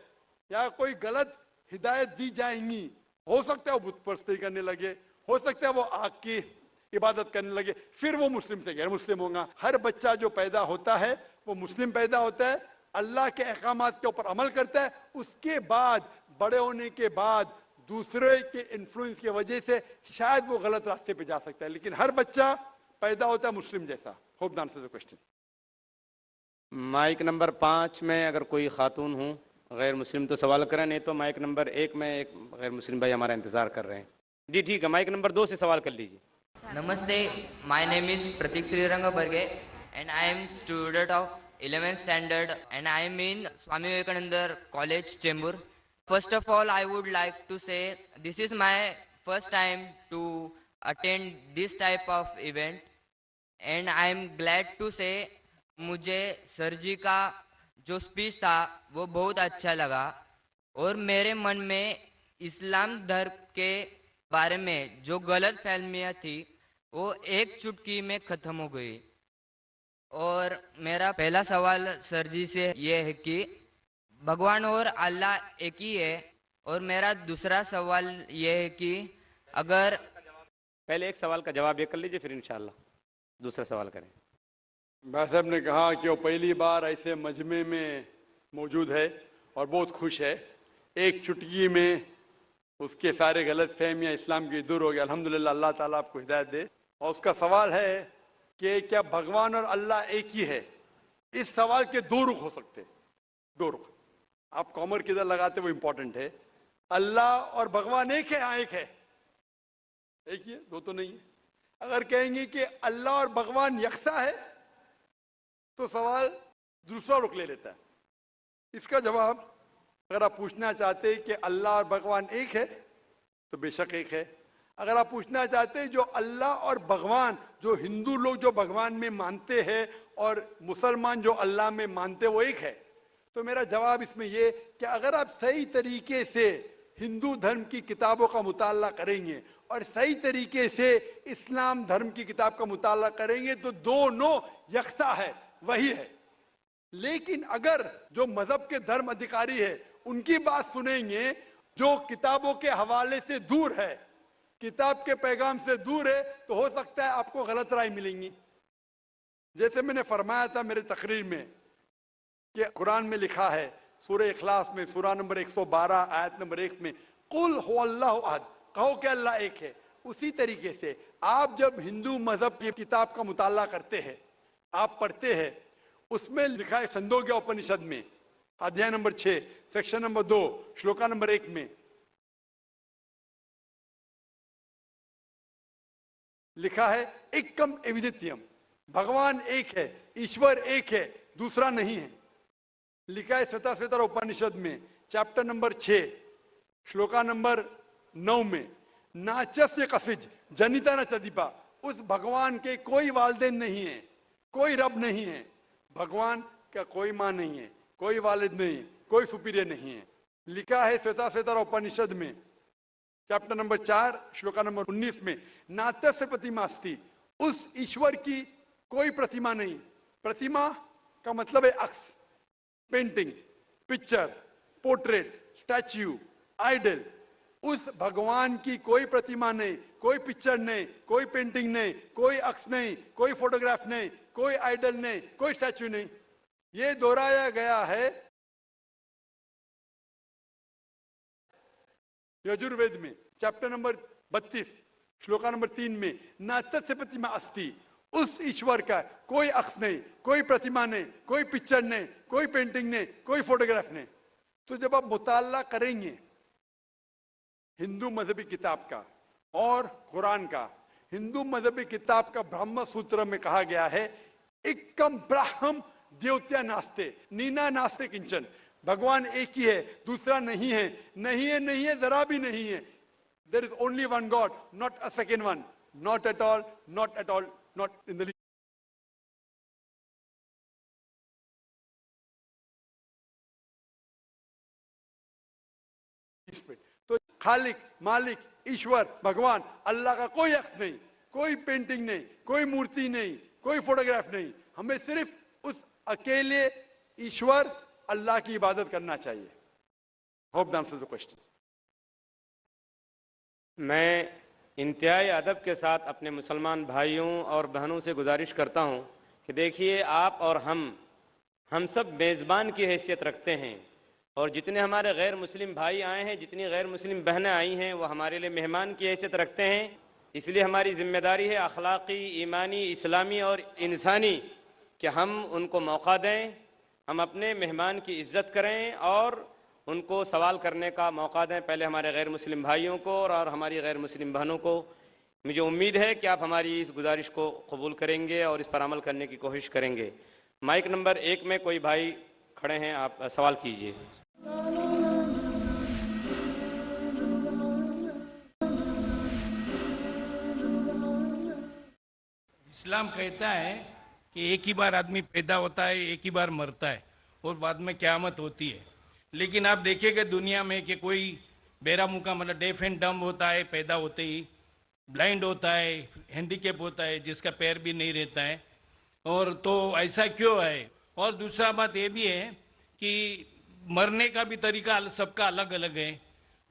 या कोई गलत हिदायत दी जाएंगी, हो सकता है वो बुत परस्ती करने लगे, हो सकता है वो आग की इबादत करने लगे, फिर वो मुस्लिम से गैर मुस्लिम होगा। हर बच्चा जो पैदा होता है वो मुस्लिम पैदा होता है, अल्लाह के अहकामात के ऊपर अमल करता है, उसके बाद बड़े होने के बाद दूसरे के इन्फ्लुएंस की वजह से शायद वो गलत रास्ते पे जा सकता है, लेकिन हर बच्चा पैदा होता है मुस्लिम जैसा। Hope the answer the question. Mic number 5 में अगर कोई खातून हो गैर मुस्लिम तो सवाल करें, नहीं तो माइक नंबर 1 में एक गैर मुस्लिम भाई हमारा इंतजार कर रहे हैं। जी ठीक है, माइक नंबर 2 से सवाल कर लीजिए। Namaste, my name is Pratik Sriranga Barge and I am student of 11th standard and I am in Swami Vivekananda College, Chembur. First of all, I would like to say this is my first time to attend this type of event and I am glad to say मुझे sir जी का जो speech था वो बहुत अच्छा लगा और मेरे मन में इस्लाम धर्म के बारे में जो गलत फहमियाँ थी वो एक चुटकी में ख़त्म हो गई। और मेरा पहला सवाल सर जी से ये है कि भगवान और अल्लाह एक ही है, और मेरा दूसरा सवाल ये है कि अगर पहले एक सवाल का जवाब ये कर लीजिए फिर इंशाल्लाह दूसरा सवाल करें। भाई साहब ने कहा कि वो पहली बार ऐसे मजमे में मौजूद है और बहुत खुश है, एक चुटकी में उसके सारे गलत फहमियाँ इस्लाम की दूर हो गई। अल्हम्दुलिल्लाह, अल्लाह ताला आपको हिदायत दे। और उसका सवाल है कि क्या भगवान और अल्लाह एक ही है? इस सवाल के दो रुख हो सकते हैं, दो रुख। आप कॉमर किधर लगाते वो इंपॉर्टेंट है। अल्लाह और भगवान एक है? हाँ एक है, एक ही है, दो तो नहीं है। अगर कहेंगे कि अल्लाह और भगवान यकसा है तो सवाल दूसरा रुख ले लेता है। इसका जवाब अगर आप पूछना चाहते हैं कि अल्लाह और भगवान एक है तो बेशक एक है। अगर आप पूछना चाहते हैं जो अल्लाह और भगवान, जो हिंदू लोग जो भगवान में मानते हैं और मुसलमान जो अल्लाह में मानते हैं वो एक है, तो मेरा जवाब इसमें ये कि अगर आप सही तरीके से हिंदू धर्म की किताबों का मुताला करेंगे और सही तरीके से इस्लाम धर्म की किताब का मुताला करेंगे तो दोनों यकसा है, वही है। लेकिन अगर जो मजहब के धर्म अधिकारी है उनकी बात सुनेंगे जो किताबों के हवाले से दूर है, किताब के पैगाम से दूर है, तो हो सकता है आपको गलत राय मिलेंगी। जैसे मैंने फरमाया था मेरे तकरीर में कि कुरान में लिखा है सूरह इखलास में सूरा नंबर 112 आयत नंबर 1 में कुल हुवल्लाहु अहद, कहो कि अल्लाह एक है। उसी तरीके से आप जब हिंदू मजहब की किताब का मुताला करते हैं, आप पढ़ते हैं, उसमें लिखा है छंदोग्य उपनिषद में अध्याय number 6 section number 2 shloka number 1 में लिखा है एकम एविदित्यम, भगवान एक है, ईश्वर एक है, दूसरा नहीं है। लिखा है श्वेताश्वेतर उपनिषद में चैप्टर नंबर 6 श्लोका नंबर 9 में नाचस्य कसिज जनिता न चदीपा, उस भगवान के कोई वालिदैन नहीं है, कोई रब नहीं है। भगवान का कोई माँ नहीं है, कोई वालिद नहीं है, कोई सुपीरियर नहीं है। लिखा है श्वेताश्वेतर उपनिषद में चैप्टर नंबर 4 श्लोका नंबर 19 में नाट्यस्य प्रतिमा अस्ति, उस ईश्वर की कोई प्रतिमा नहीं। प्रतिमा का मतलब है अक्स, painting, picture, portrait, statue, idol. उस भगवान की कोई प्रतिमा नहीं, कोई पिक्चर नहीं, कोई पेंटिंग नहीं, कोई अक्स नहीं, कोई फोटोग्राफ नहीं, कोई आइडल नहीं, कोई स्टैच्यू नहीं। ये दोहराया गया है यजुर्वेद में चैप्टर नंबर 32 श्लोका नंबर 3 में नाट्यस्य प्रतिमा अस्ति, उस ईश्वर का कोई अक्स नहीं, कोई प्रतिमा नहीं, कोई पिक्चर नहीं, कोई पेंटिंग नहीं, कोई फोटोग्राफ नहीं। तो जब आप मुताला करेंगे हिंदू मजहबी किताब का और कुरान का, हिंदू मजहबी किताब का ब्रह्म सूत्र में कहा गया है एकम ब्रह्म द्योत्या नास्ते नीना नास्ते किंचन, भगवान एक ही है, दूसरा नहीं है, नहीं है, नहीं है, जरा भी नहीं है। There is only one God, not a second one, not at all, not at all, not in the खालिक, मालिक, ईश्वर, भगवान अल्लाह का कोई अक्स नहीं, कोई पेंटिंग नहीं, कोई मूर्ति नहीं, कोई फोटोग्राफ नहीं। हमें सिर्फ उस अकेले ईश्वर अल्लाह की इबादत करना चाहिए। Hope that answers the question. मैं इंतहाई अदब के साथ अपने मुसलमान भाइयों और बहनों से गुजारिश करता हूं कि देखिए, आप और हम सब मेज़बान की हैसियत रखते हैं, और जितने हमारे गैर मुस्लिम भाई आए हैं, जितनी गैर मुस्लिम बहनें आई हैं, वो हमारे लिए मेहमान की हैसियत रखते हैं। इसलिए हमारी जिम्मेदारी है अखलाकी, ईमानी, इस्लामी और इंसानी कि हम उनको मौका दें, हम अपने मेहमान की इज़्ज़त करें और उनको सवाल करने का मौका दें, पहले हमारे गैर मुस्लिम भाइयों को और हमारी गैर मुस्लिम बहनों को। मुझे उम्मीद है कि आप हमारी इस गुजारिश को कबूल करेंगे और इस पर अमल करने की कोशिश करेंगे। माइक नंबर 1 में कोई भाई खड़े हैं, आप सवाल कीजिए। इस्लाम कहता है कि एक ही बार आदमी पैदा होता है, एक ही बार मरता है और बाद में क़यामत होती है। लेकिन आप देखिएगा दुनिया में कि कोई बेरा मुका मतलब डेफ एंड डम्ब होता है पैदा होते ही, ब्लाइंड होता है, हैंडीकैप होता है, जिसका पैर भी नहीं रहता है। और तो ऐसा क्यों है? और दूसरा बात ये भी है कि मरने का भी तरीका सबका अलग अलग है।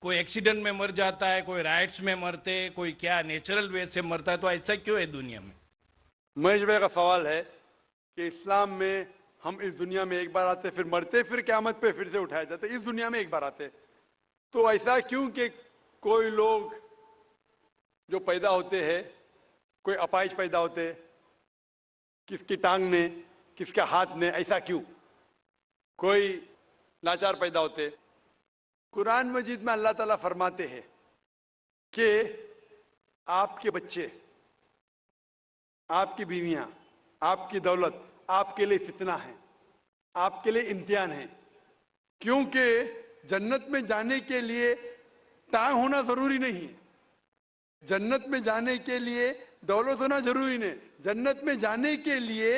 कोई एक्सीडेंट में मर जाता है, कोई राइट्स में मरते, कोई क्या नेचुरल वे से मरता है। तो ऐसा क्यों है दुनिया में? महेश भाई का सवाल है कि इस्लाम में हम इस दुनिया में एक बार आते, फिर मरते, फिर क़यामत पे फिर से उठाए जाते, इस दुनिया में एक बार आते। तो ऐसा क्यों कि कोई लोग जो पैदा होते हैं, कोई अपाहिज पैदा होते, किसकी टांग ने, किसके हाथ ने, ऐसा क्यों? कोई लाचार पैदा होते। कुरान मजीद में अल्लाह ताला फरमाते हैं कि आपके बच्चे, आपकी बीवियां, आपकी दौलत आपके लिए फितना है, आपके लिए इम्तिहान है। क्योंकि जन्नत में जाने के लिए टांग होना जरूरी नहीं है, जन्नत में जाने के लिए दौलत होना जरूरी नहीं। जन्नत में जाने के लिए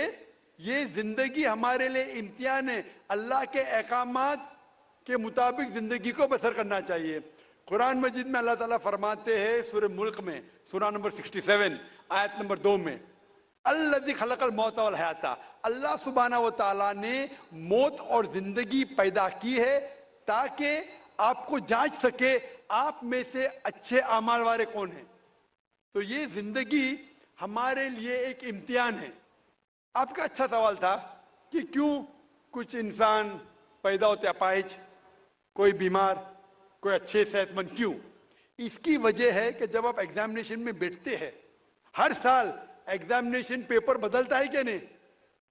ये जिंदगी हमारे लिए इम्तिहान है। अल्लाह के अहकामात के मुताबिक जिंदगी को बसर करना चाहिए। कुरान मजीद में अल्लाह ताला फरमाते हैं सूरह मुल्क में, सूरा नंबर 67 आयत नंबर 2 में, अल्लज़ी खलक़ल मौत वल हयाता, अल्लाह सुब्हानहू व तआला ने मौत और जिंदगी पैदा की है ताकि आपको जांच सके आप में से अच्छे अमाल वाले कौन हैं। तो ये जिंदगी हमारे लिए एक इम्तिहान है। आपका अच्छा सवाल था कि क्यों कुछ इंसान पैदा होते अपाहिज, कोई बीमार, कोई अच्छे सेहतमंद, क्यों? इसकी वजह है कि जब आप एग्जामिनेशन में बैठते हैं, हर साल एग्जामिनेशन पेपर बदलता है कि नहीं?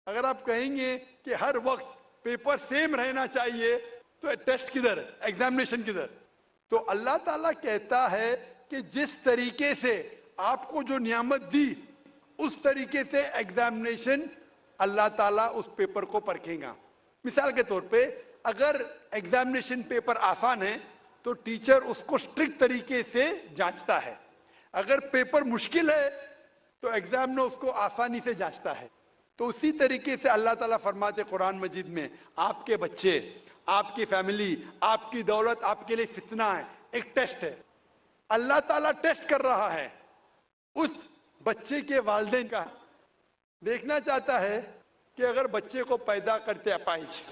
अगर आप कहेंगे कि हर वक्त पेपर सेम रहना चाहिए तो टेस्ट किधर, एग्जामिनेशन किधर? तो अल्लाह ताला कहता है कि जिस तरीके से आपको जो नियामत दी उस तरीके से एग्जामिनेशन अल्लाह ताला उस पेपर को परखेगा। मिसाल के तौर पे अगर एग्जामिनेशन पेपर आसान है तो टीचर उसको स्ट्रिक्ट तरीके से जांचता है, अगर पेपर मुश्किल है तो एग्जाम में उसको आसानी से जांचता है। तो उसी तरीके से अल्लाह ताला फरमाते कुरान मजीद में, आपके बच्चे, आपकी फैमिली, आपकी दौलत आपके लिए फितना है, एक टेस्ट है। अल्लाह ताला टेस्ट कर रहा है उस बच्चे के वालिदैन का। देखना चाहता है कि अगर बच्चे को पैदा करते अपाहिज,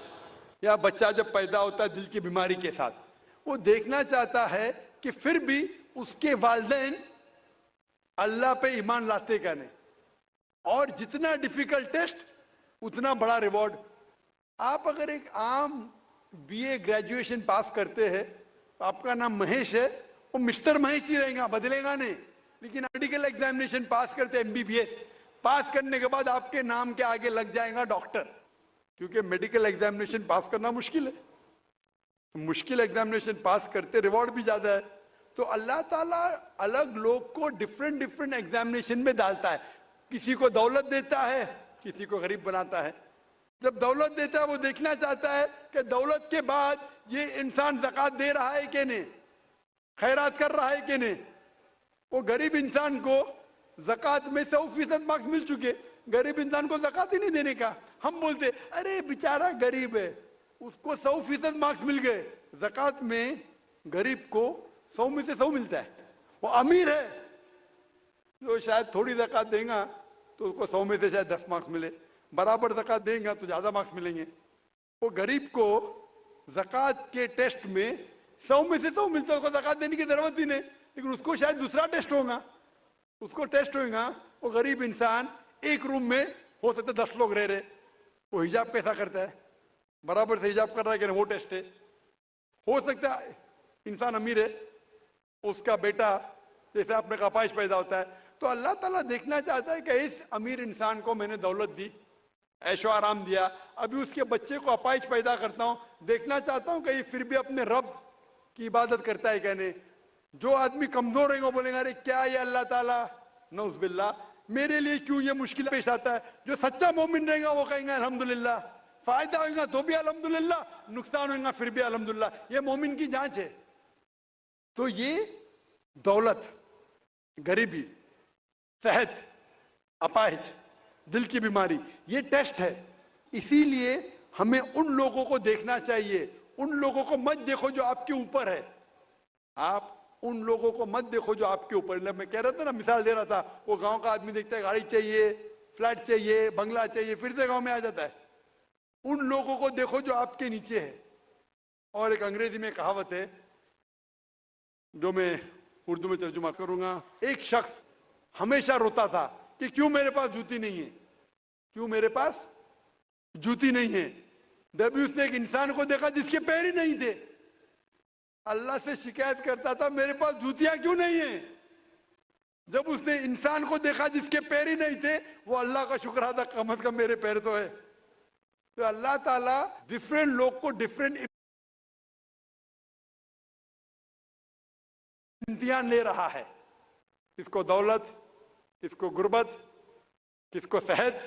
या बच्चा जब पैदा होता है दिल की बीमारी के साथ, वो देखना चाहता है कि फिर भी उसके वालिदैन अल्लाह पे ईमान लाते क्या नहीं। और जितना डिफिकल्ट टेस्ट उतना बड़ा रिवॉर्ड। आप अगर एक आम बीए ग्रेजुएशन पास करते हैं, तो आपका नाम महेश है, वो मिस्टर महेश ही रहेगा, बदलेगा नहीं। लेकिन मेडिकल एग्जामिनेशन पास करते, एमबीबीएस पास करने के बाद आपके नाम के आगे लग जाएगा डॉक्टर, क्योंकि मेडिकल एग्जामिनेशन पास करना मुश्किल है। मुश्किल एग्जामिनेशन पास करते रिवॉर्ड भी ज्यादा है। तो अल्लाह ताला अलग लोग को डिफरेंट डिफरेंट एग्जामिनेशन में डालता है। किसी को दौलत देता है, किसी को गरीब बनाता है। जब दौलत देता है वो देखना चाहता है कि दौलत के बाद ये इंसान ज़कात दे रहा है कि नहीं, खैरात कर रहा है कि नहीं। वो गरीब इंसान को ज़कात में 100% मार्क्स मिल चुके, गरीब इंसान को ज़कात ही नहीं देने का। हम बोलते अरे बेचारा गरीब है, उसको 100% मार्क्स मिल गए। ज़कात में गरीब को 100 में से 100 मिलता है। वो अमीर है जो शायद थोड़ी ज़कात देगा तो उसको 100 में से शायद 10 मार्क्स मिले, बराबर ज़कात देगा तो ज़्यादा मार्क्स मिलेंगे। वो गरीब को ज़कात के टेस्ट में 100 में से 100 मिलता है, उसको ज़कात देने की जरूरत ही नहीं, लेकिन उसको शायद दूसरा टेस्ट होगा, उसको टेस्ट होगा। वो गरीब इंसान एक रूम में हो सकता है 10 लोग रह रहे, वो हिजाब कैसा करता है, बराबर से हिजाब कर रहा है कि वो टेस्ट है। हो सकता है इंसान अमीर है, उसका बेटा जैसे आपने कहा अपाहिज पैदा होता है, तो अल्लाह ताला देखना चाहता है कि इस अमीर इंसान को मैंने दौलत दी, ऐशो आराम दिया, अभी उसके बच्चे को अपाहिज पैदा करता हूं, देखना चाहता हूं कि ये फिर भी अपने रब की इबादत करता है कहने। जो आदमी कमजोर है वो बोलेगा अरे क्या ये अल्लाह ताला, नौज़ुबिल्लाह मेरे लिए क्यों ये मुश्किल पेश आता है। जो सच्चा मोमिन रहेगा वो कहेंगे अल्हम्दुलिल्लाह, फायदा होगा तो भी अल्हम्दुलिल्लाह, नुकसान होगा फिर भी अल्हम्दुलिल्लाह। ये मोमिन की जांच है। तो ये दौलत, गरीबी, सेहत, अपाहिज, दिल की बीमारी, ये टेस्ट है। इसीलिए हमें उन लोगों को देखना चाहिए, उन लोगों को मत देखो जो आपके ऊपर है। आप उन लोगों को मत देखो जो आपके ऊपर है। मैं कह रहा था ना, मिसाल दे रहा था, वो गांव का आदमी देखता है गाड़ी चाहिए, फ्लैट चाहिए, बंगला चाहिए, फिर से गांव में आ जाता है। उन लोगों को देखो जो आपके नीचे है। और एक अंग्रेजी में कहावत है जो मैं उर्दू में तर्जुमा करूंगा। एक शख्स हमेशा रोता था कि क्यों मेरे पास जूती नहीं है, क्यों मेरे पास जूती नहीं है। जब भी उसने एक इंसान को देखा जिसके पैर ही नहीं थे, अल्लाह से शिकायत करता था मेरे पास जूतियां क्यों नहीं है। जब उसने इंसान को देखा जिसके पैर ही नहीं थे, वो अल्लाह का शुक्र अदा कम अज कम मेरे पैर तो है। तो अल्लाह ताला डिफरेंट लोग को डिफरेंट इम्तिहान ले रहा है। किसको दौलत, किसको गुर्बत, किसको सेहत,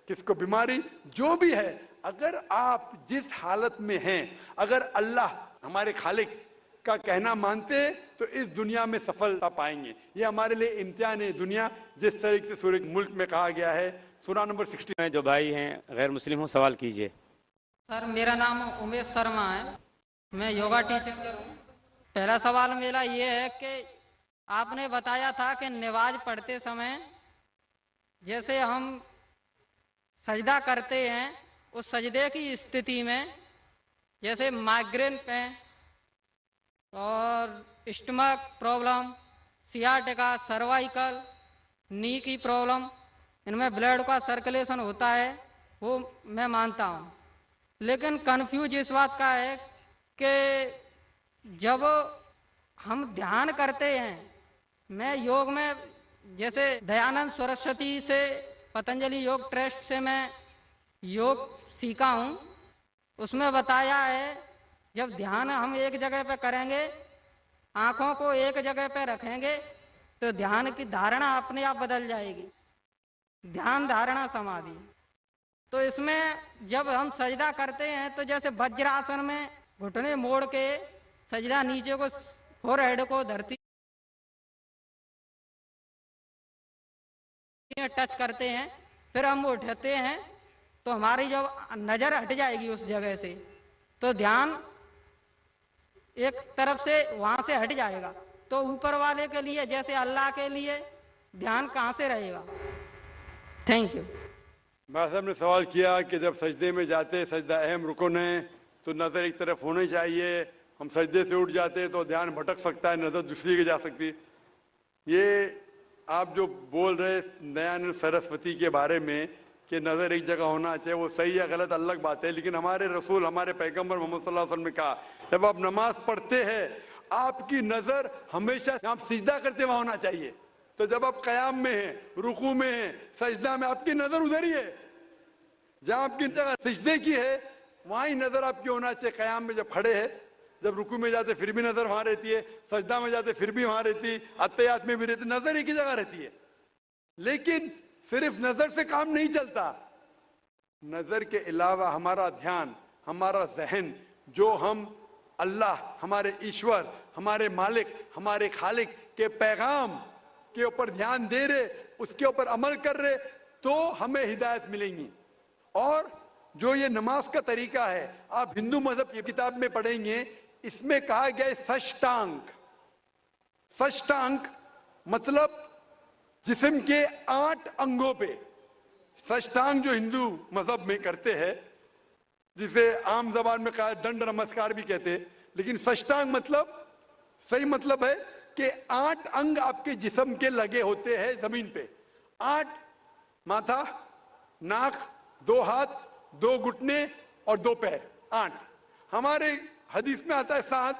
किसको बीमारी, जो भी है। अगर आप जिस हालत में हैं, अगर अल्लाह हमारे खालिक का कहना मानते तो इस दुनिया में सफलता पाएंगे। ये हमारे लिए इम्तिहान है। दुनिया जिस तरीके से सूरह मुल्क में कहा गया है, सूरा नंबर 60 में जो भाई हैं गैर मुस्लिम हो, सवाल कीजिए। सर मेरा नाम उमेश शर्मा है, मैं योगा टीचर हूँ। पहला सवाल मेरा ये है कि आपने बताया था कि नमाज पढ़ते समय जैसे हम सजदा करते हैं, उस सजदे की स्थिति में जैसे माइग्रेन पे और स्टमक प्रॉब्लम, सियाटिका, सर्वाइकल, नी की प्रॉब्लम, इनमें ब्लड का सर्कुलेशन होता है, वो मैं मानता हूँ। लेकिन कंफ्यूज इस बात का है कि जब हम ध्यान करते हैं, मैं योग में जैसे दयानंद सरस्वती से, पतंजलि योग ट्रस्ट से मैं योग सीखा हूँ, उसमें बताया है जब ध्यान हम एक जगह पे करेंगे, आंखों को एक जगह पे रखेंगे, तो ध्यान की धारणा अपने आप बदल जाएगी। ध्यान धारणा समाधि। तो इसमें जब हम सजदा करते हैं तो जैसे वज्रासन में घुटने मोड़ के सजदा नीचे को, फोरहेड को धरती टच करते हैं, फिर हम उठते हैं तो हमारी जब नजर हट जाएगी उस जगह से, तो ध्यान एक तरफ से वहां से हट जाएगा। तो ऊपर वाले के लिए, जैसे अल्लाह के लिए ध्यान कहाँ से रहेगा? Thank you. भाई साहब ने सवाल किया कि जब सजदे में जाते, सजदा अहम रुकन है, तो नज़र एक तरफ होनी चाहिए। हम सजदे से उठ जाते तो ध्यान भटक सकता है, नज़र दूसरी की जा सकती। ये आप जो बोल रहे दयानंद सरस्वती के बारे में कि नज़र एक जगह होना चाहिए, वो सही या गलत अलग बात है, लेकिन हमारे रसूल, हमारे पैगंबर मोहम्मद सल्लल्लाहु अलैहि वसल्लम ने कहा जब आप नमाज पढ़ते हैं आपकी नज़र हमेशा आप सिजदा करते वहां होना चाहिए। तो जब आप कयाम में हैं, रुकू में हैं, सजदा में, आपकी नज़र उधर ही है। जहां आपकी जगह सिजदे की है वहां ही नज़र आपकी होना चाहिए। कयाम में जब खड़े हैं, जब रुकू में जाते फिर भी नज़र वहां रहती है, सजदा में जाते फिर भी वहां रहती है, अत्तहियात में भी रहती, नज़र एक ही जगह रहती है। लेकिन सिर्फ नजर से काम नहीं चलता। नजर के अलावा हमारा ध्यान, हमारा जहन, जो हम अल्लाह, हमारे ईश्वर, हमारे मालिक, हमारे खालिक के पैगाम के ऊपर ध्यान दे रहे, उसके ऊपर अमल कर रहे, तो हमें हिदायत मिलेंगी। और जो ये नमाज का तरीका है, आप हिंदू मजहब की किताब में पढ़ेंगे, इसमें कहा गया है षष्टांग, षष्ठांग मतलब जिस्म के 8 अंगों पे। षष्ठांग जो हिंदू मजहब में करते हैं, जिसे आम जबान में कहा दंड नमस्कार भी कहते हैं, लेकिन षष्ठांग मतलब सही मतलब है कि 8 अंग आपके जिस्म के लगे होते हैं जमीन पे। 8, माथा, नाक, 2 हाथ, 2 घुटने और 2 पैर, 8। हमारे हदीस में आता है 7,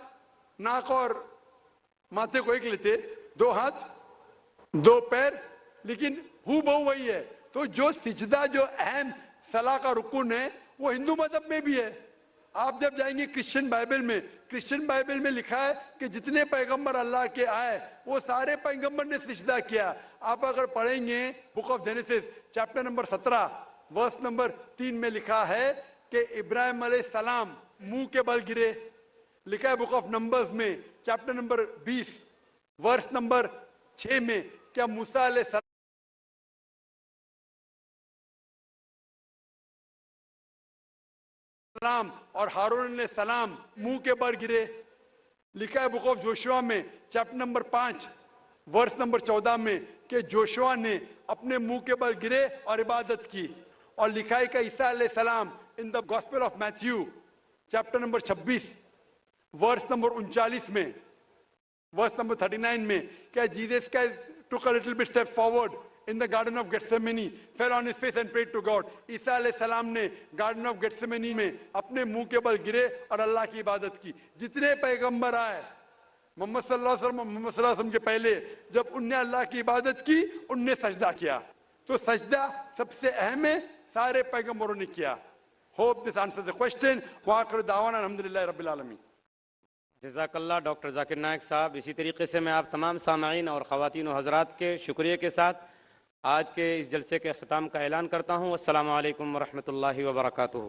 नाक और माथे को एक लेते, 2 हाथ 2 पैर, लेकिन हु बहु वही है। तो जो सिजदा जो अहम सलाह का रुकन है वो हिंदू मजहब में भी है। आप जब जाएंगे क्रिश्चियन बाइबल में लिखा है कि जितने पैगंबर अल्लाह के आए वो सारे पैगंबर ने सिजदा किया। आप अगर पढ़ेंगे book of Genesis chapter number 17 verse number 3 में लिखा है कि इब्राहिम अलैहिस्सलाम मुंह के बल गिरे। लिखा है बुक ऑफ नंबर्स में चैप्टर नंबर 20 वर्स नंबर 6 में क्या मूसा अलैहिस्सलाम और हारून ने सलाम मुंह के बल गिरे। लिखा है बुक ऑफ जोशुआ में चैप्टर नंबर 5 वर्स नंबर 14 में कि जोशुआ ने अपने मुंह के बल गिरे और इबादत की। और लिखा है कि ईसा अलैहिस्सलाम in the gospel of Matthew chapter number 26 verse number 39 में, वर्स नंबर 39 में क्या जीसस का took a little bit step forward in the garden of Gethsemane, fell on his face and prayed to God. ईसा अलैहिस्सलाम ने garden of Gethsemane में अपने मुंह के बल गिरे और अल्लाह की इबादत की। जितने पैगंबर आए मोहम्मद सल्लल्लाहु अलैहि वसल्लम के पहले, जब उनने अल्लाह की इबादत की उनने सजदा किया। तो सजदा सबसे अहम है, सारे पैगंबरों ने किया। Hope this answers the question. वाखिर दावाना अल्हम्दुलिल्लाहि रब्बिल आलमीन। जज़ाकल्लाह डॉक्टर जाकिर नायक साहब। इसी तरीके से मैं आप तमाम सामाईन और ख़वातीन व हज़रात के शुक्रिया के साथ आज के इस जलसे के ख़िताम का ऐलान करता हूँ। अस्सलामु अलैकुम व रहमतुल्लाहि व बरकातुहू।